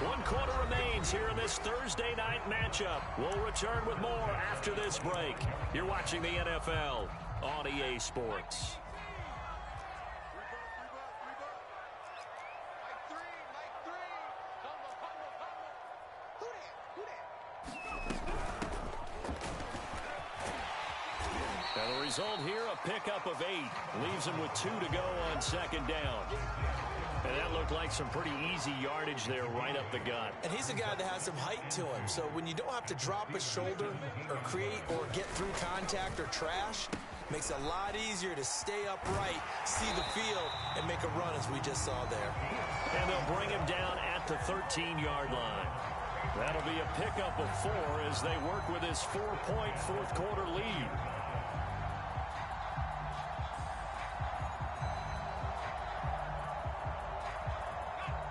1 quarter remains here in this Thursday night matchup. We'll return with more after this break. You're watching the NFL on EA Sports. Now the result here, a pickup of 8. Leaves him with 2 to go on 2nd down. And that looked like some pretty easy yardage there right up the gut. And he's a guy that has some height to him. So when you don't have to drop a shoulder or create or get through contact or trash, makes it a lot easier to stay upright, see the field, and make a run as we just saw there. And they'll bring him down at the 13-yard line. That'll be a pickup of 4 as they work with his 4-point fourth quarter lead.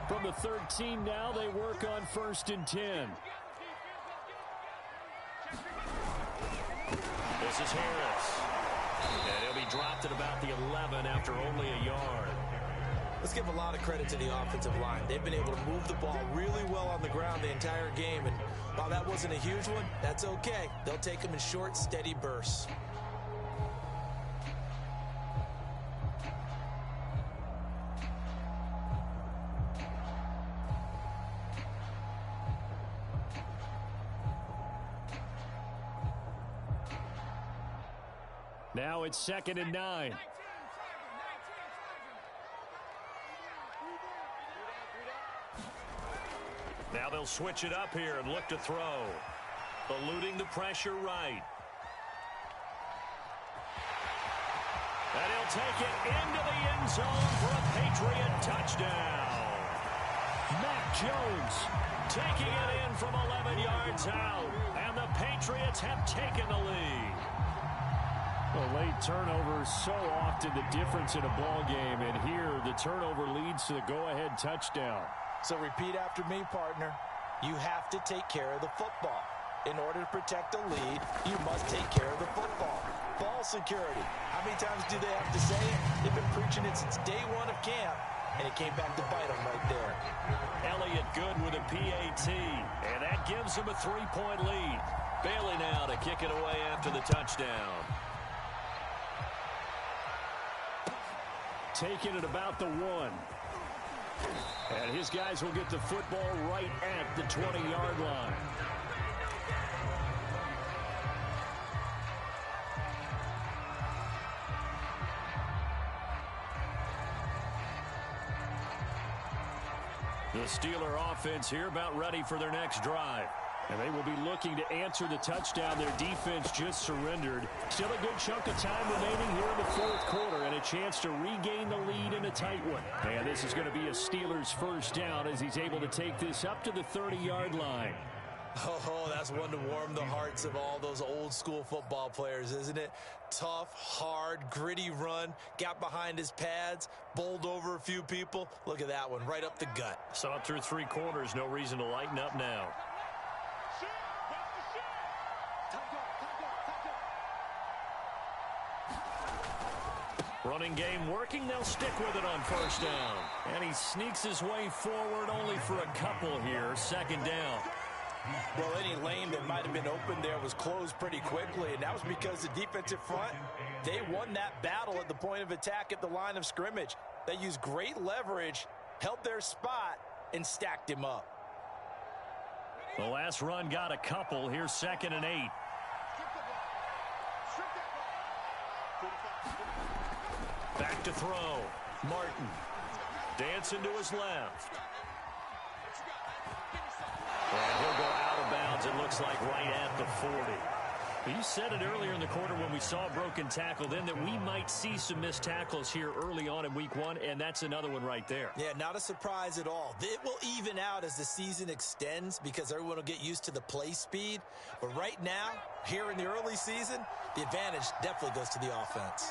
From the 13 now, they work on 1st and 10. This is Harris. And he'll be dropped at about the 11 after only a yard. Let's give a lot of credit to the offensive line. They've been able to move the ball really well on the ground the entire game. And while that wasn't a huge one, that's okay. They'll take them in short, steady bursts. Now it's 2nd and 9. Now they'll switch it up here and look to throw. Eluding the pressure right. And he'll take it into the end zone for a Patriot touchdown. Matt Jones taking it in from 11 yards out. And the Patriots have taken the lead. Well, late turnovers so often the difference in a ball game, and here the turnover leads to the go-ahead touchdown. So repeat after me, partner. You have to take care of the football. In order to protect a lead, you must take care of the football. Ball security. How many times do they have to say it? They've been preaching it since day 1 of camp, and it came back to bite them right there. Elliott good with a PAT, and that gives him a 3-point lead. Bailey now to kick it away after the touchdown. Taking it about the 1. And his guys will get the football right at the 20-yard line. The Steeler offense here about ready for their next drive. And they will be looking to answer the touchdown. Their defense just surrendered. Still a good chunk of time remaining here in the fourth quarter and a chance to regain the lead in a tight one. And this is going to be a Steelers first down as he's able to take this up to the 30-yard line. Oh, that's one to warm the hearts of all those old school football players, isn't it? Tough, hard, gritty run, got behind his pads, bowled over a few people. Look at that one, right up the gut. Saw it through 3 quarters, no reason to lighten up now. Running game working, they'll stick with it on first down. And he sneaks his way forward only for a couple here, second down. Well, any lane that might have been open there was closed pretty quickly, and that was because the defensive front, they won that battle at the point of attack at the line of scrimmage. They used great leverage, held their spot, and stacked him up. The last run got a couple. Here's 2nd and 8. Back to throw. Martin dancing to his left. And he'll go out of bounds, it looks like, right at the 40. You said it earlier in the quarter when we saw a broken tackle then that we might see some missed tackles here early on in week 1, and that's another one right there. Yeah, not a surprise at all. It will even out as the season extends because everyone will get used to the play speed. But right now, here in the early season, the advantage definitely goes to the offense.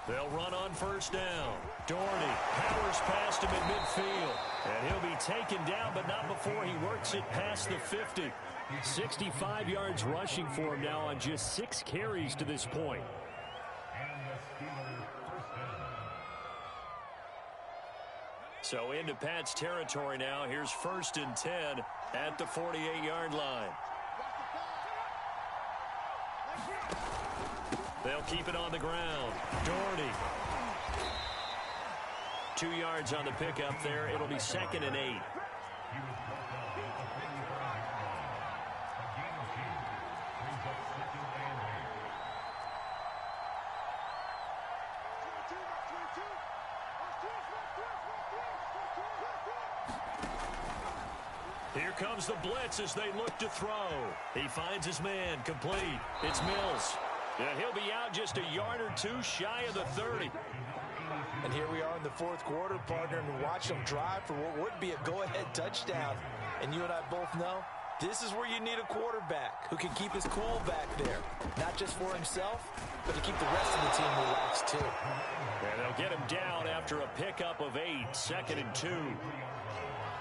They'll run on first down. Doherty powers past him at midfield. And he'll be taken down, but not before he works it past the 50. 65 yards rushing for him now on just 6 carries to this point. So into Pat's territory now. Here's 1st and 10 at the 48-yard line. They'll keep it on the ground. Doherty. 2 yards on the pickup there. It'll be 2nd and 8. Here comes the blitz as they look to throw. He finds his man, complete. It's Mills. Yeah, he'll be out just a yard or 2 shy of the 30. And here we are in the fourth quarter, partner, and watch them drive for what would be a go-ahead touchdown. And you and I both know this is where you need a quarterback who can keep his cool back there. Not just for himself, but to keep the rest of the team relaxed too. And they'll get him down after a pickup of 8, 2nd and 2.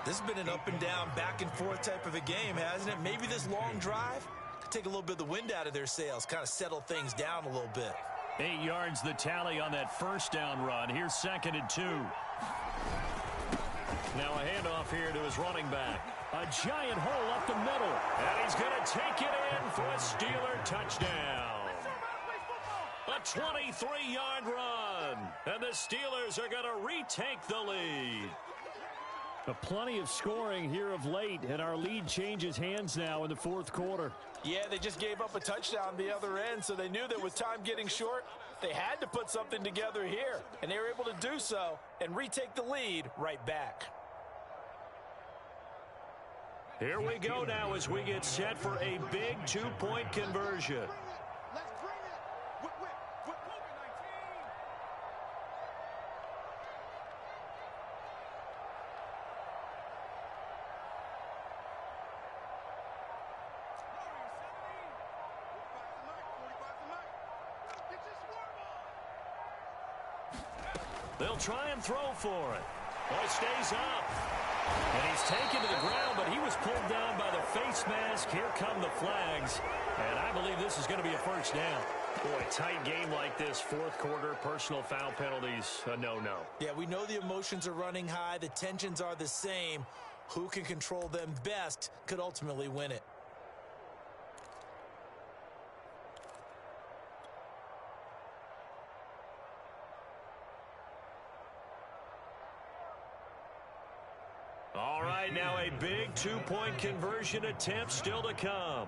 This has been an up and down, back and forth type of a game, hasn't it? Maybe this long drive could take a little bit of the wind out of their sails, kind of settle things down a little bit. 8 yards the tally on that first down run. Here's 2nd and 2. Now a handoff here to his running back. A giant hole up the middle. And he's going to take it in for a Steeler touchdown. A 23-yard run. And the Steelers are going to retake the lead. Plenty of scoring here of late, and our lead changes hands now in the fourth quarter. Yeah, they just gave up a touchdown the other end, so they knew that with time getting short, they had to put something together here, and they were able to do so and retake the lead right back. Here we go now as we get set for a big 2-point conversion. They'll try and throw for it. Well, it stays up. And he's taken to the ground, but he was pulled down by the face mask. Here come the flags. And I believe this is going to be a first down. Boy, a tight game like this, fourth quarter, personal foul penalties, a no-no. Yeah, we know the emotions are running high. The tensions are the same. Who can control them best could ultimately win it. All right, now a big 2-point conversion attempt still to come.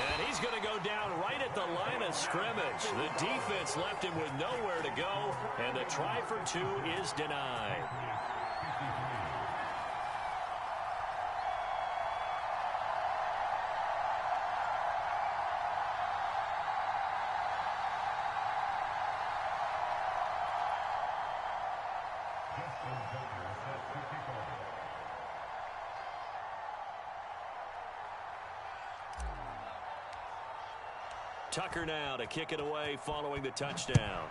And he's going to go down right at the line of scrimmage. The defense left him with nowhere to go, and the try for two is denied. Tucker now to kick it away following the touchdown.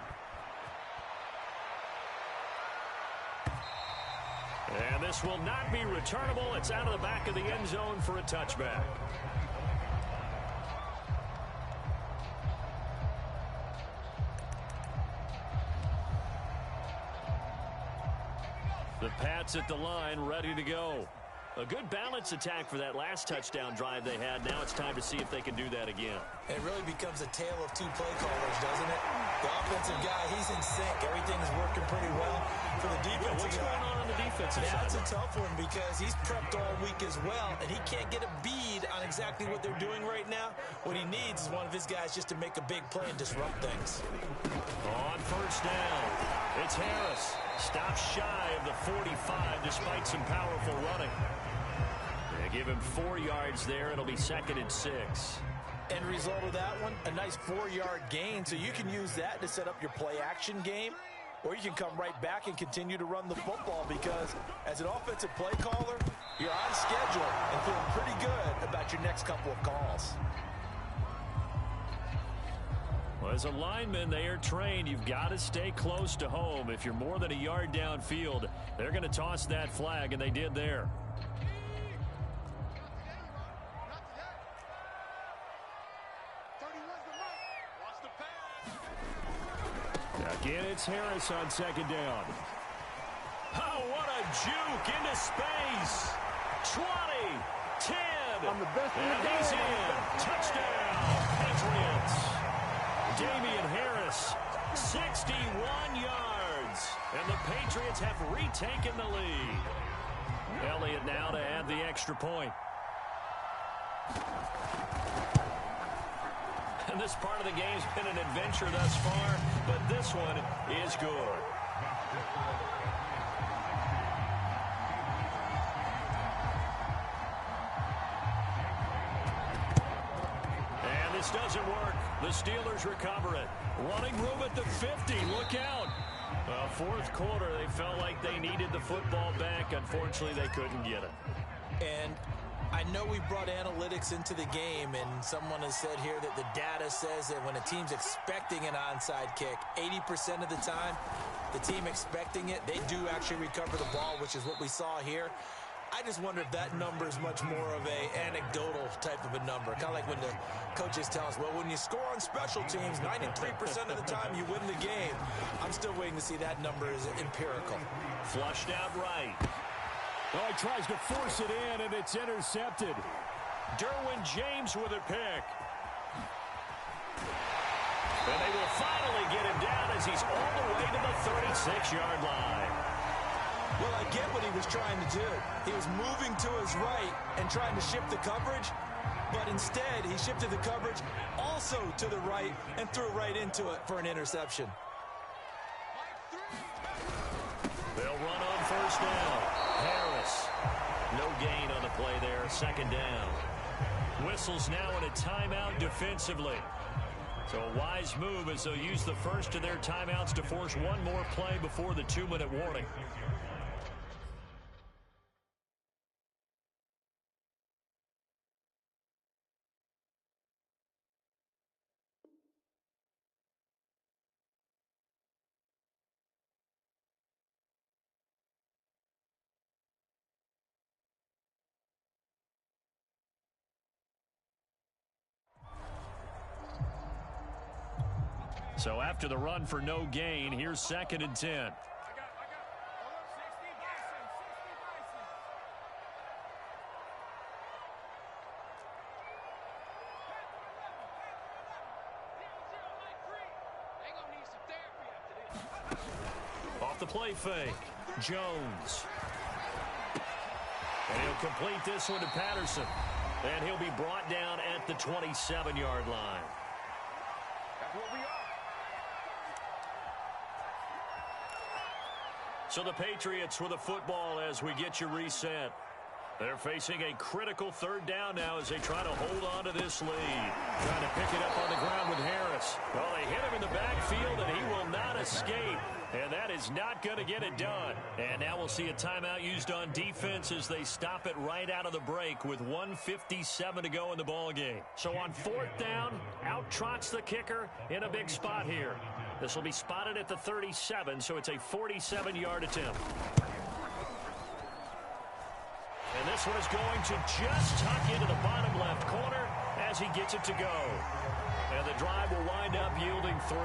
And this will not be returnable. It's out of the back of the end zone for a touchback. The Pats at the line, ready to go. A good balance attack for that last touchdown drive they had. Now it's time to see if they can do that again. It really becomes a tale of two play callers, doesn't it? The offensive guy, he's in sync. Everything's working pretty well. For the defensive guy, what's going on the defensive side? That's a tough one because he's prepped all week as well, and he can't get a bead on exactly what they're doing right now. What he needs is one of his guys just to make a big play and disrupt things. On first down, it's Harris. Stops shy of the 45 despite some powerful running. They give him 4 yards there. It'll be 2nd and 6. End result of that one, a nice 4-yard gain. So you can use that to set up your play-action game, or you can come right back and continue to run the football because as an offensive play caller, you're on schedule and feeling pretty good about your next couple of calls. Well, as a lineman, they are trained. You've got to stay close to home. If you're more than a yard downfield, they're going to toss that flag, and they did there. Again, it's Harris on 2nd down. Oh, what a juke into space. 20, 10, I'm the best and he's in. Touchdown, Patriots. Damian Harris, 61 yards. And the Patriots have retaken the lead. Elliott now to add the extra point. And this part of the game's been an adventure thus far, but this one is good. And this doesn't work. The Steelers recover it. Running room at the 50. Look out. Fourth quarter, they felt like they needed the football back. Unfortunately, they couldn't get it. And I know we brought analytics into the game, and someone has said here that the data says that when a team's expecting an onside kick, 80% of the time, the team expecting it, they do actually recover the ball, which is what we saw here. I just wonder if that number is much more of a anecdotal type of a number. Kind of like when the coaches tell us, well, when you score on special teams, 93% of the time you win the game. I'm still waiting to see that number is empirical. Flushed out right. Oh, he tries to force it in, and it's intercepted. Derwin James with a pick. And they will finally get him down as he's all the way to the 36-yard line. Well, I get what he was trying to do. He was moving to his right and trying to shift the coverage, but instead he shifted the coverage also to the right and threw right into it for an interception. They'll run on first down. Harris, no gain on the play there, 2nd down. Whistles now in a timeout defensively. So a wise move as they'll use the first of their timeouts to force one more play before the 2-minute warning. So after the run for no gain, here's 2nd and 10. Off the play fake, Jones. And he'll complete this one to Patterson. And he'll be brought down at the 27-yard line. That's where we are. So the Patriots with the football as we get you reset. They're facing a critical third down now as they try to hold on to this lead. Trying to pick it up on the ground with Harris. Well, they hit him in the backfield, and he will not escape. And that is not going to get it done. And now we'll see a timeout used on defense as they stop it right out of the break with 1:57 to go in the ballgame. So on fourth down, out trots the kicker in a big spot here. This will be spotted at the 37, so it's a 47-yard attempt. And this one is going to just tuck into the bottom left corner as he gets it to go. And the drive will wind up yielding 3.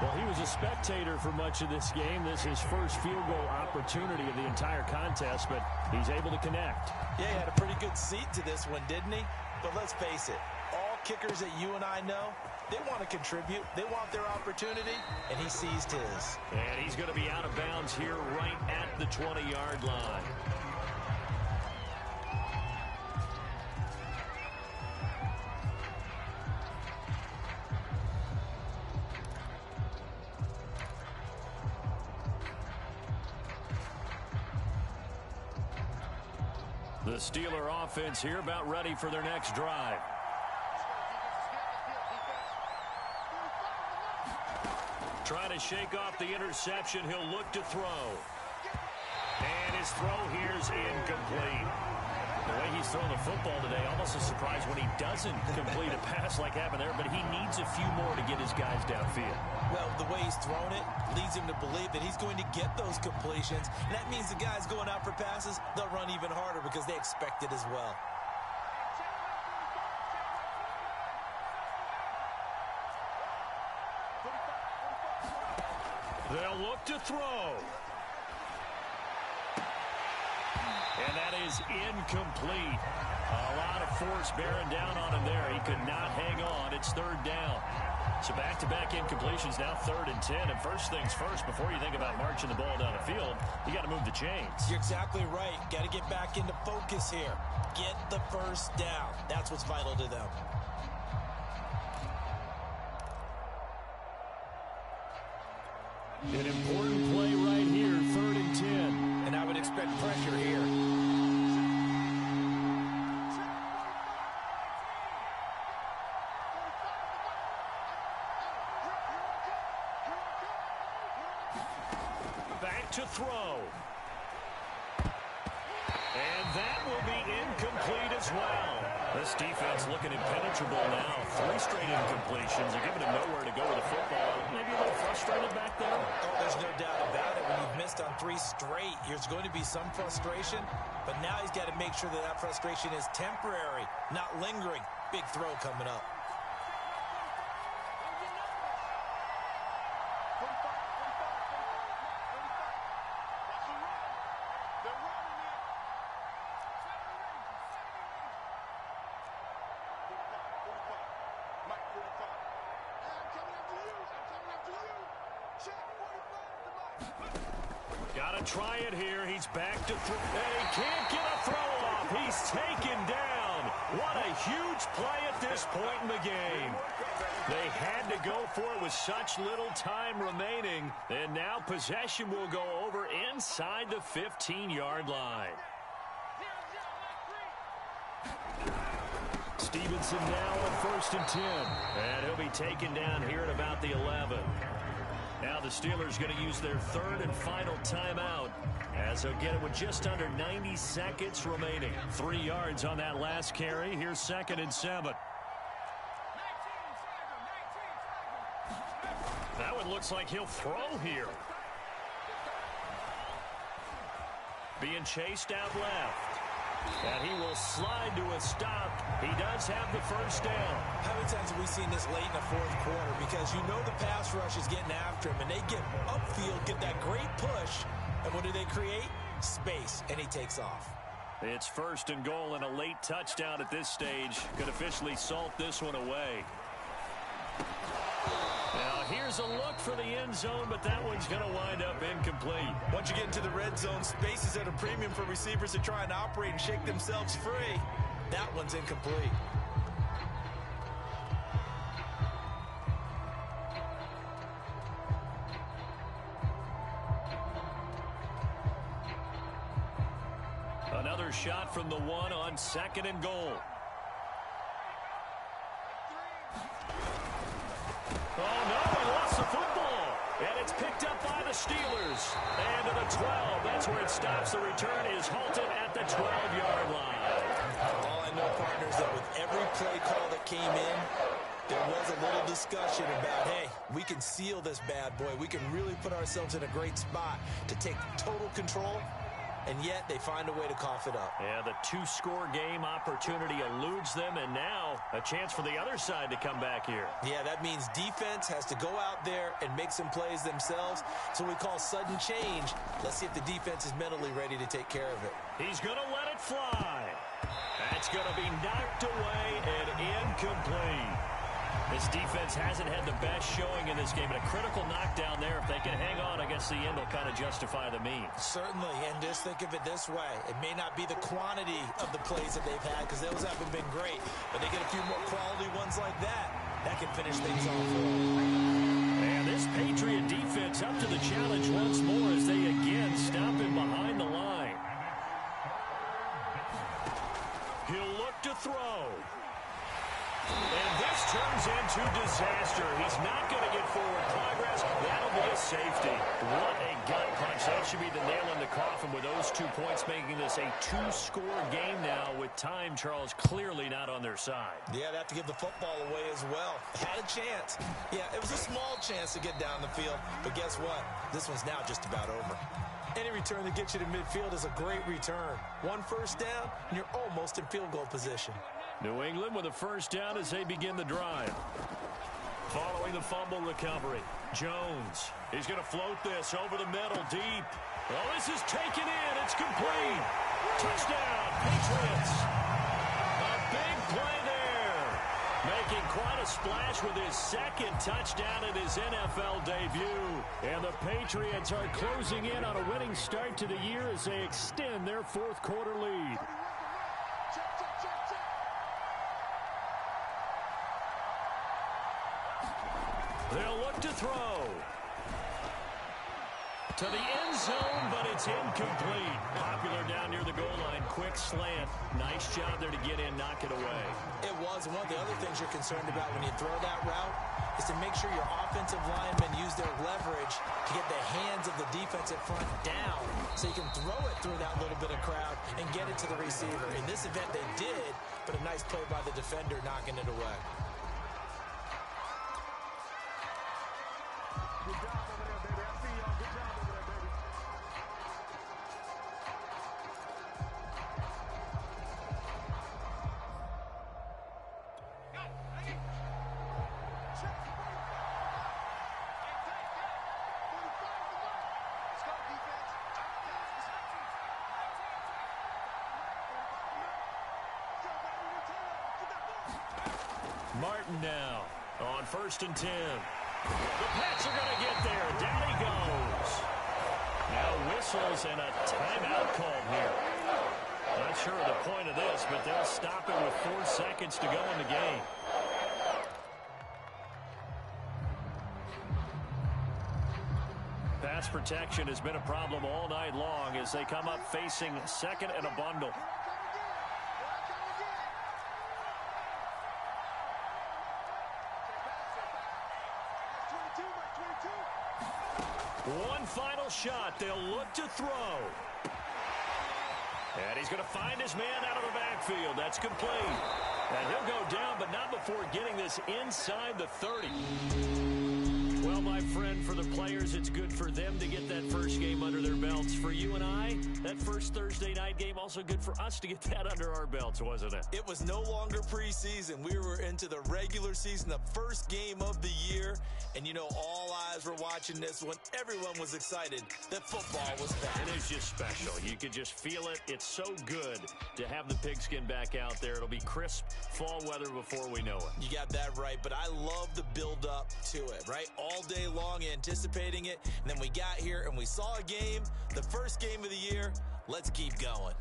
Well, he was a spectator for much of this game. This is his first field goal opportunity of the entire contest, but he's able to connect. Yeah, he had a pretty good seat to this one, didn't he? But let's face it, all kickers that you and I know, they want to contribute. They want their opportunity, and he seized his. And he's going to be out of bounds here right at the 20-yard line. The Steeler offense here about ready for their next drive. Trying to shake off the interception. He'll look to throw. And his throw here is incomplete. The way he's throwing the football today, almost a surprise when he doesn't complete a pass like happened there, but he needs a few more to get his guys downfield. Well, the way he's thrown it leads him to believe that he's going to get those completions. And that means the guys going out for passes, they'll run even harder because they expect it as well. They'll look to throw. And that is incomplete. A lot of force bearing down on him there. He could not hang on. It's third down. So back-to-back incompletions, now 3rd and 10. And first things first, before you think about marching the ball down the field, you got to move the chains. You're exactly right. Got to get back into focus here. Get the first down. That's what's vital to them. An important play right here, 3rd and 10. And I would expect pressure here. Back to throw. And that will be incomplete as well. This defense looking impenetrable now. 3 straight incompletions. They're giving him nowhere to go with the football. Maybe a little frustrated back there. Oh, there's no doubt about it. When you've missed on 3 straight, there's going to be some frustration. But now he's got to make sure that that frustration is temporary, not lingering. Big throw coming up. Got to try it here. He's back to throw. And he can't get a throw off. He's taken down. What a huge play at this point in the game. They had to go for it with such little time remaining. And now possession will go over inside the 15-yard line. Stevenson now on 1st and 10. And he'll be taken down here at about the 11. Now the Steelers going to use their 3rd and final timeout as they'll get it with just under 90 seconds remaining. 3 yards on that last carry. Here's 2nd and 7. That one looks like he'll throw here. Being chased out left. And he will slide to a stop. He does have the first down. How many times have we seen this late in the 4th quarter? Because you know the pass rush is getting after him, and they get upfield, get that great push. And what do they create? Space, and he takes off. It's 1st and goal and a late touchdown at this stage. Could officially salt this one away. Now here's a look for the end zone, but that one's going to wind up incomplete. Once you get into the red zone, space is at a premium for receivers to try and operate and shake themselves free. That one's incomplete. Another shot from the one on 2nd and goal. Oh, no, he lost the football. And it's picked up by the Steelers. And to the 12. That's where it stops. The return is halted at the 12-yard line. All I know, partners, that with every play call that came in, there was a little discussion about, hey, we can seal this bad boy. We can really put ourselves in a great spot to take total control. And yet they find a way to cough it up. Yeah, the 2-score game opportunity eludes them, and now a chance for the other side to come back here. Yeah, that means defense has to go out there and make some plays themselves. So we call sudden change. Let's see if the defense is mentally ready to take care of it. He's going to let it fly. That's going to be knocked away and incomplete. This defense hasn't had the best showing in this game. And a critical knockdown there. If they can hang on, I guess the end will kind of justify the means. Certainly, and just think of it this way. It may not be the quantity of the plays that they've had, because those haven't been great. But they get a few more quality ones like that. That can finish things off for them. And this Patriot defense up to the challenge once more as they again stop him behind the line. He'll look to throw. And this turns into disaster. He's not going to get forward progress. That'll be a safety. What a gut punch. That should be the nail in the coffin with those 2 points, making this a 2-score game now with time, Charles, clearly not on their side. Yeah, they have to give the football away as well. Had a chance. Yeah, it was a small chance to get down the field. But guess what? This one's now just about over. Any return that gets you to midfield is a great return. 1 first down, and you're almost in field goal position. New England with a first down as they begin the drive. Following the fumble recovery, Jones. He's going to float this over the middle, deep. Oh, this is taken in. It's complete. Touchdown, Patriots. A big play there. Making quite a splash with his 2nd touchdown in his NFL debut. And the Patriots are closing in on a winning start to the year as they extend their 4th quarter lead. They'll look to throw. To the end zone, but it's incomplete. Popular down near the goal line. Quick slant. Nice job there to get in, knock it away. It was. One of the other things you're concerned about when you throw that route is to make sure your offensive linemen use their leverage to get the hands of the defensive front down so you can throw it through that little bit of crowd and get it to the receiver. In this event, they did, but a nice play by the defender knocking it away. Good job over there, baby. I see y'all. Good job over there, baby. Martin now on 1st and 10. The Pats are going to get there. Down he goes. Now whistles and a timeout called here. Not sure of the point of this, but they'll stop it with 4 seconds to go in the game. Pass protection has been a problem all night long as they come up facing 2nd and a bundle. One final shot. They'll look to throw. And he's going to find his man out of the backfield. That's complete. And he'll go down, but not before getting this inside the 30. Well, my friend, for the players, it's good for them to get that first game under their belts. For you and I, that first Thursday night game, also good for us to get that under our belts, wasn't it? It was no longer preseason. We were into the regular season, the first game of the year. And, you know, all eyes were watching this when everyone was excited that football was back. It is just special. You could just feel it. It's so good to have the pigskin back out there. It'll be crisp fall weather before we know it. You got that right, but I love the build-up to it, right? All day long anticipating it, and then we got here and we saw a game, the first game of the year. Let's keep going.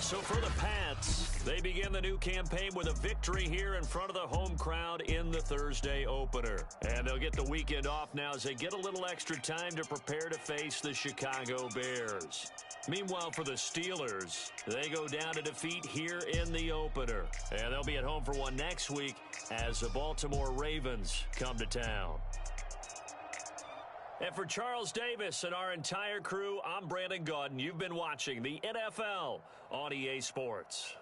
So for the Pats, they begin the new campaign with a victory here in front of the home crowd in the Thursday opener. And they'll get the weekend off now as they get a little extra time to prepare to face the Chicago Bears. Meanwhile, for the Steelers, they go down to defeat here in the opener. And they'll be at home for one next week as the Baltimore Ravens come to town. And for Charles Davis and our entire crew, I'm Brandon Gaudin. You've been watching the NFL on EA Sports.